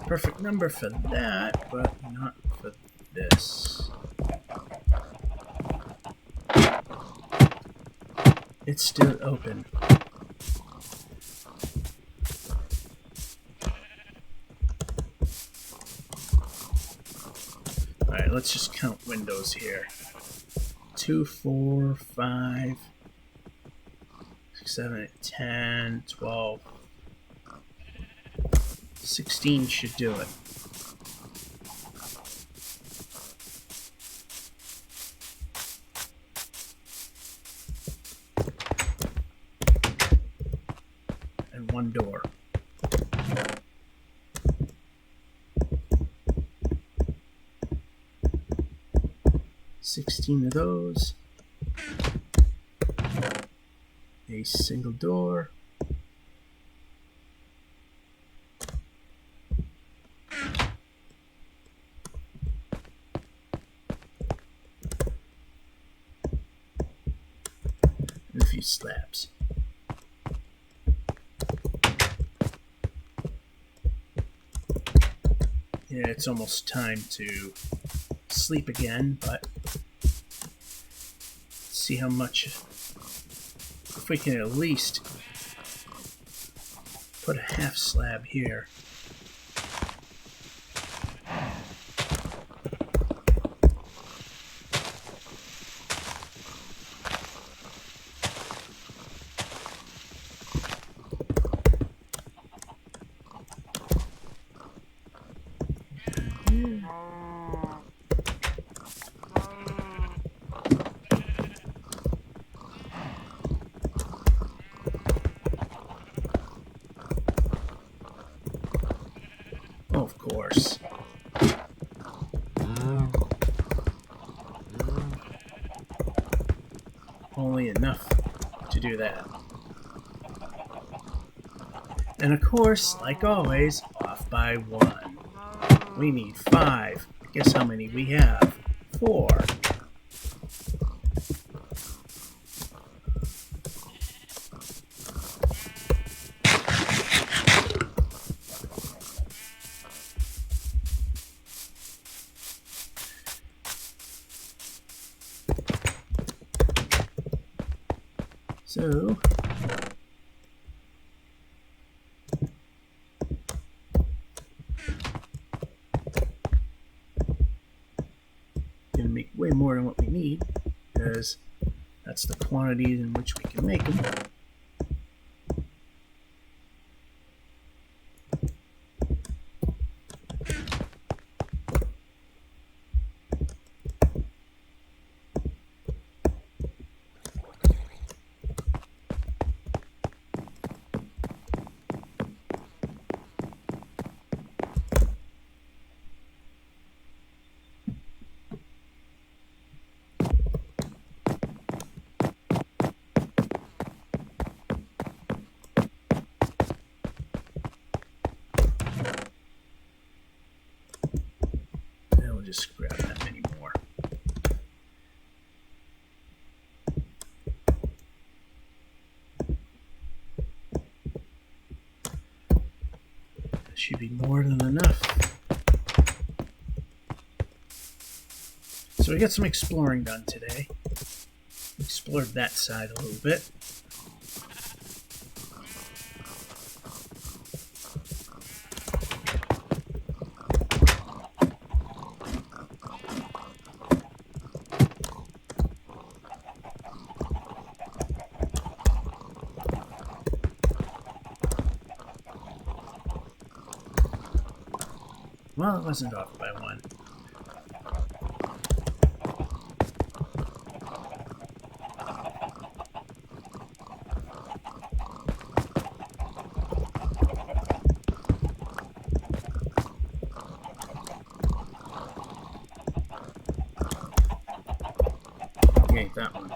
perfect number for that, but not for this. It's still open. Alright, let's just count windows here. 2, 4, 5, 6, 7, 8, 10, 12, 16 should do it. And one door. $16 of those. A single door. And a few slabs. Yeah, it's almost time to sleep again, but see how much, if we can at least put a half slab here. Of course. Only enough to do that. And of course, like always, off by 1. We need 5. Guess how many we have? 4. So, gonna make way more than what we need, because that's the quantities in which we can make them. Just grab that many more. That should be more than enough. So we got some exploring done today. Explored that side a little bit. Well, it wasn't off by 1. Okay, that one.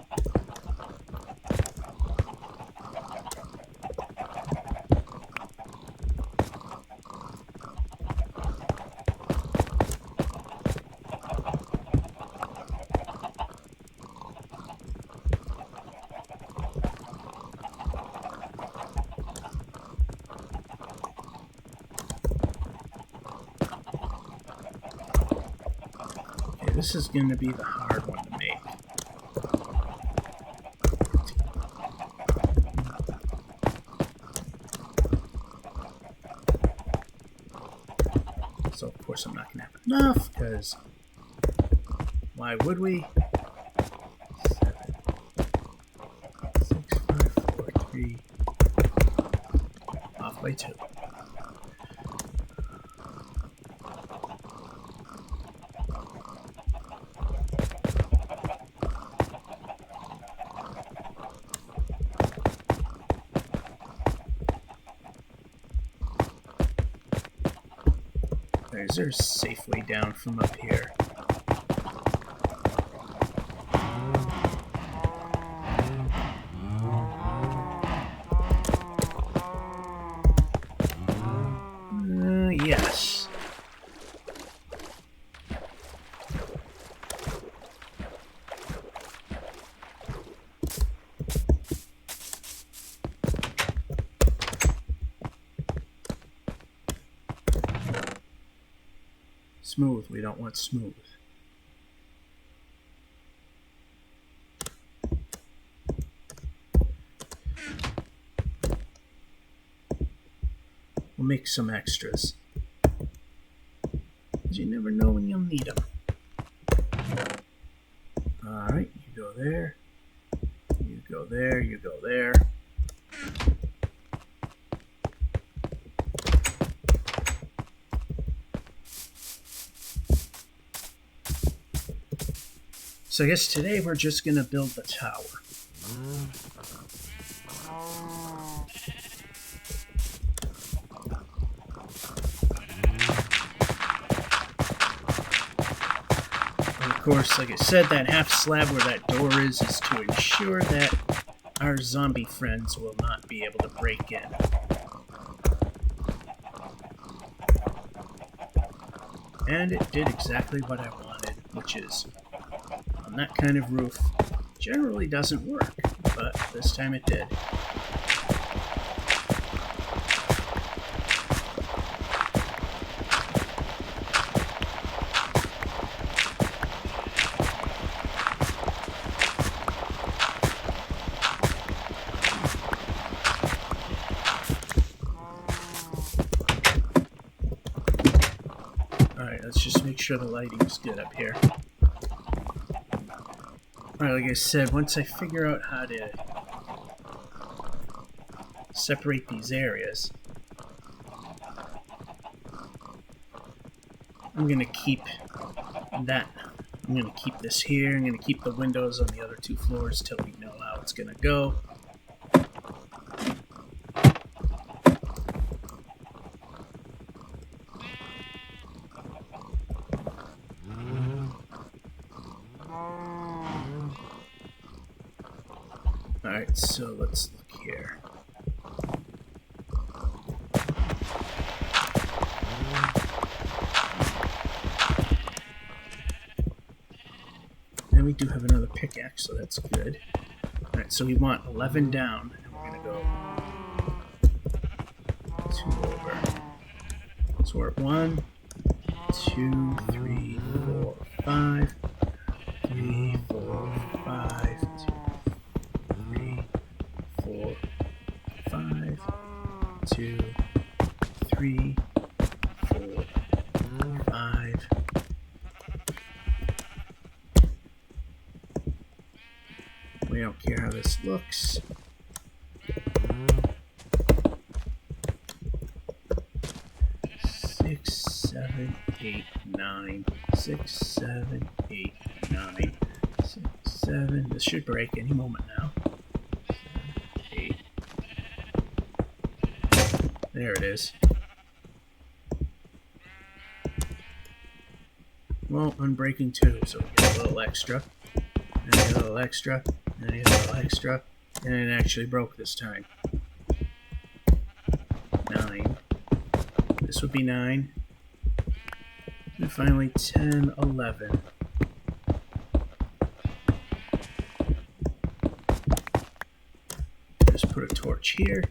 This is going to be the hard one to make. So of course I'm not going to have enough, because why would we? 7, 6, 5, 4, 3, off by 2. Is there a safe way down from up here? Yes. Smooth. We don't want smooth. We'll make some extras. You never know when you'll need them. Alright, you go there. You go there, you go there. So I guess today we're just going to build the tower. And of course, like I said, that half slab where that door is to ensure that our zombie friends will not be able to break in. And it did exactly what I wanted, which is on that kind of roof generally doesn't work, but this time it did. Alright, let's just make sure the lighting's good up here. Alright, like I said, once I figure out how to separate these areas, I'm going to keep that. I'm going to keep this here. I'm going to keep the windows on the other 2 floors till we know how it's going to go. Alright, so let's look here. And we do have another pickaxe, so that's good. Alright, so we want 11 down, and we're going to go 2 over. So we're at 1, 2, 3, 4, 5. 3, 4, 5, 2, 3, 4, 5, 2, 3, 4, 5. We don't care how this looks. Six, 7, 8, 9. 6, 7, 8, 9. 6, 7. This should break any moment now. 7, 8. There it is. Well, unbreaking 2, so we get a little extra. And a little extra. And a little extra. And it actually broke this time. 9. This would be 9. And finally 10, 11. Just put a torch here.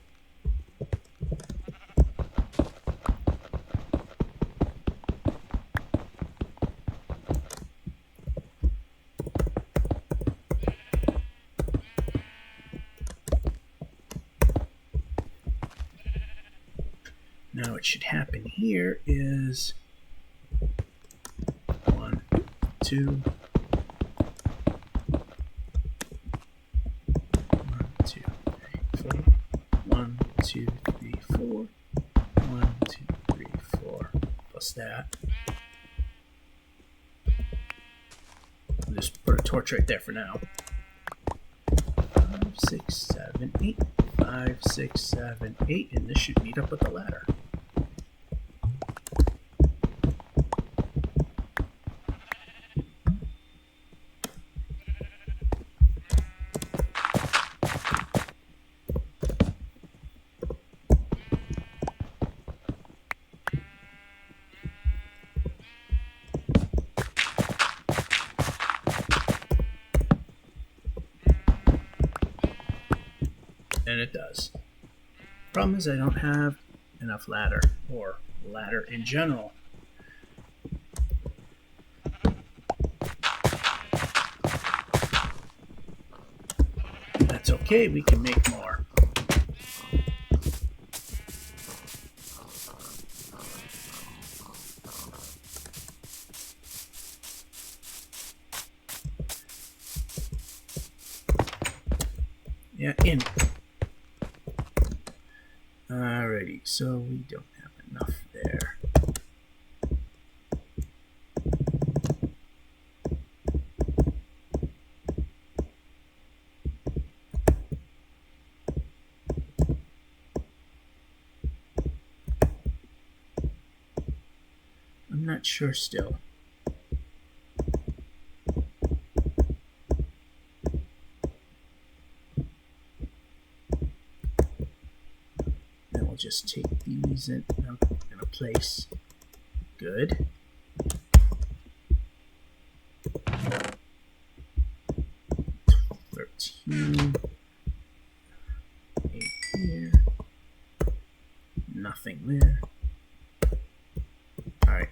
should happen here is 1, 2, 1, 2, 3, 4. 1, 2, 3, 4. 1, 2, 3, 4. Plus that. I'll just put a torch right there for now. 5, 6, 7, 8. 5, 6, 7, 8, and this should meet up with the ladder. And it does. Problem is I don't have enough ladder, or ladder in general. That's okay, we can make more. Yeah, in. Alrighty, so we don't have enough there. I'm not sure still. Just take these in a place. Good. $13. 8 here. Nothing there. All right.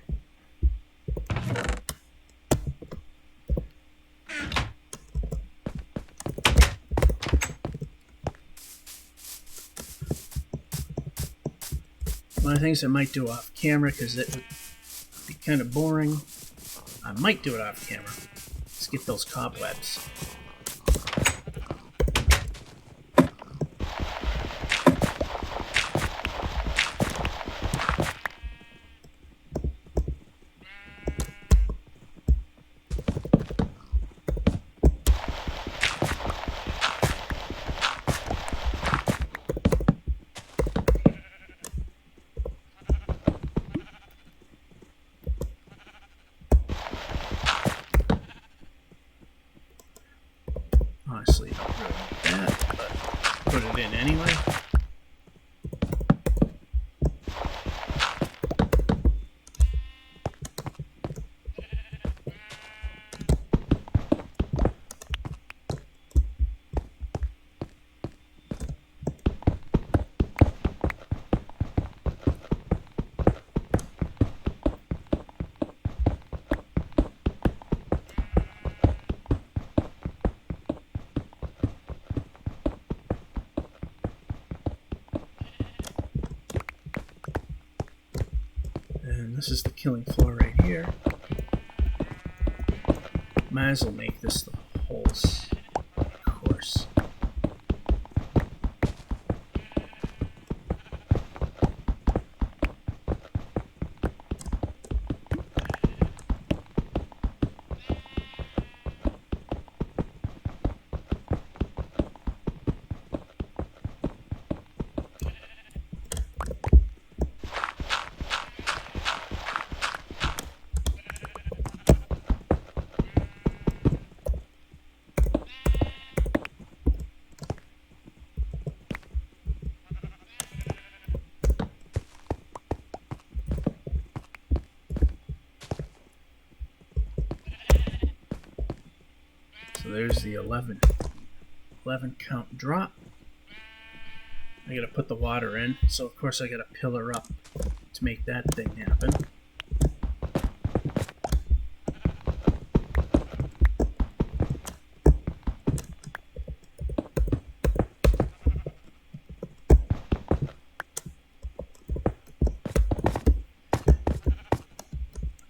One of the things I might do off camera, because it would be kind of boring, I might do it off camera. Let's get those cobwebs. Honestly, don't really need that, but put it in anyway. And this is the killing floor right here. Might as well make this the whole course. So there's the 11 count drop. I gotta put the water in, so of course I gotta pillar up to make that thing happen.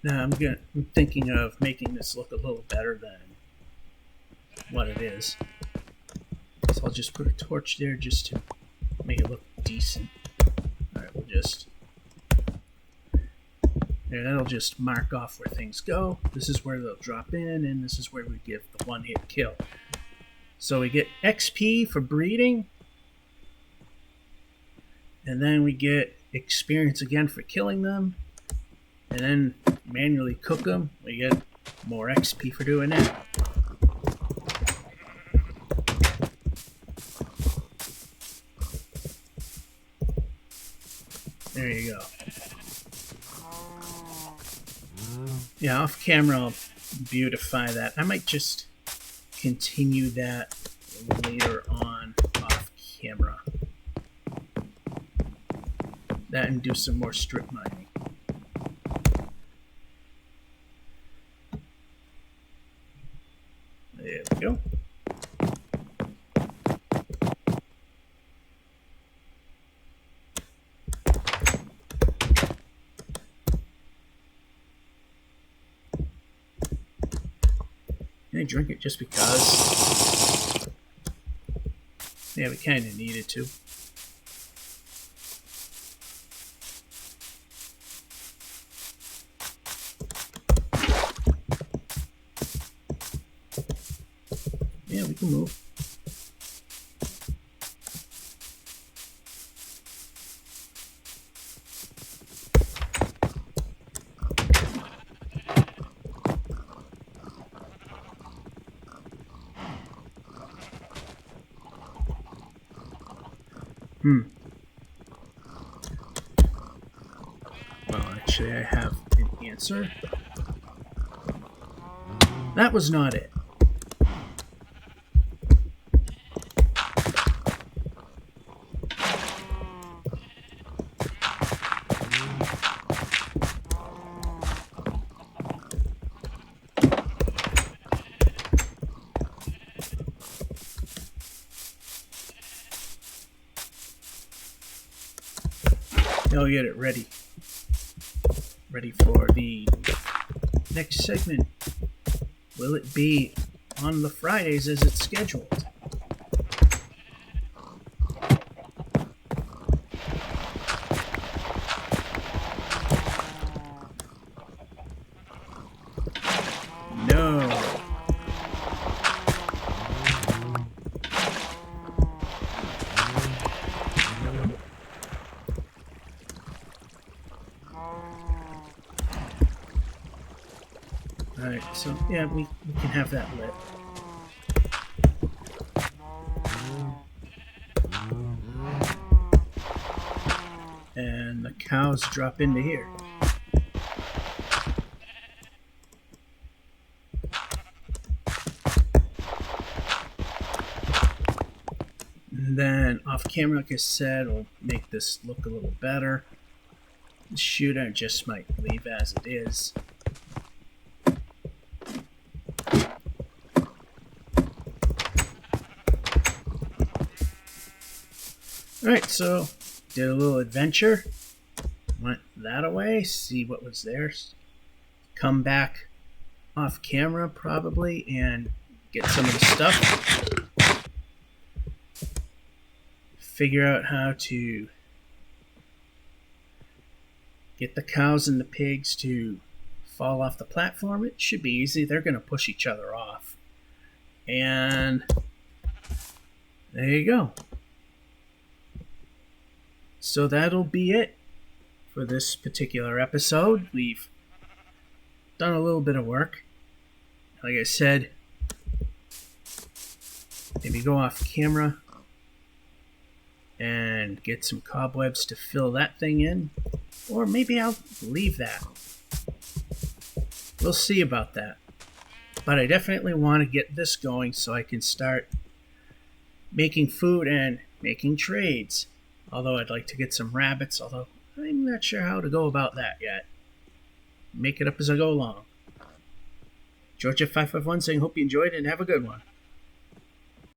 Now I'm thinking of making this look a little better than what it is. So I'll just put a torch there just to make it look decent. Alright, we'll just... There, that'll just mark off where things go. This is where they'll drop in, and this is where we give the one-hit kill. So we get XP for breeding, and then we get experience again for killing them, and then manually cook them. We get more XP for doing that. There you go. Yeah, off camera I'll beautify that. I might just continue that later on off camera. That and do some more strip mining. There we go. I drink it just because. Yeah, we kind of needed to. Yeah, we can move. Well, actually, I have an answer. That was not it. I'll get it ready for the next segment. Will it be on the Fridays as it's scheduled? No. Alright, so yeah, we can have that lit. And the cows drop into here. And then off camera, like I said, we'll make this look a little better. The shooter I just might leave as it is. Alright, so did a little adventure. Went that away, see what was there. Come back off camera probably and get some of the stuff. Figure out how to get the cows and the pigs to fall off the platform. It should be easy. They're going to push each other off. And there you go. So that'll be it for this particular episode. We've done a little bit of work. Like I said, maybe go off camera and get some cobwebs to fill that thing in. Or maybe I'll leave that. We'll see about that. But I definitely want to get this going so I can start making food and making trades. Although I'd like to get some rabbits, although I'm not sure how to go about that yet. Make it up as I go along. Georgia551 saying, hope you enjoyed and have a good one.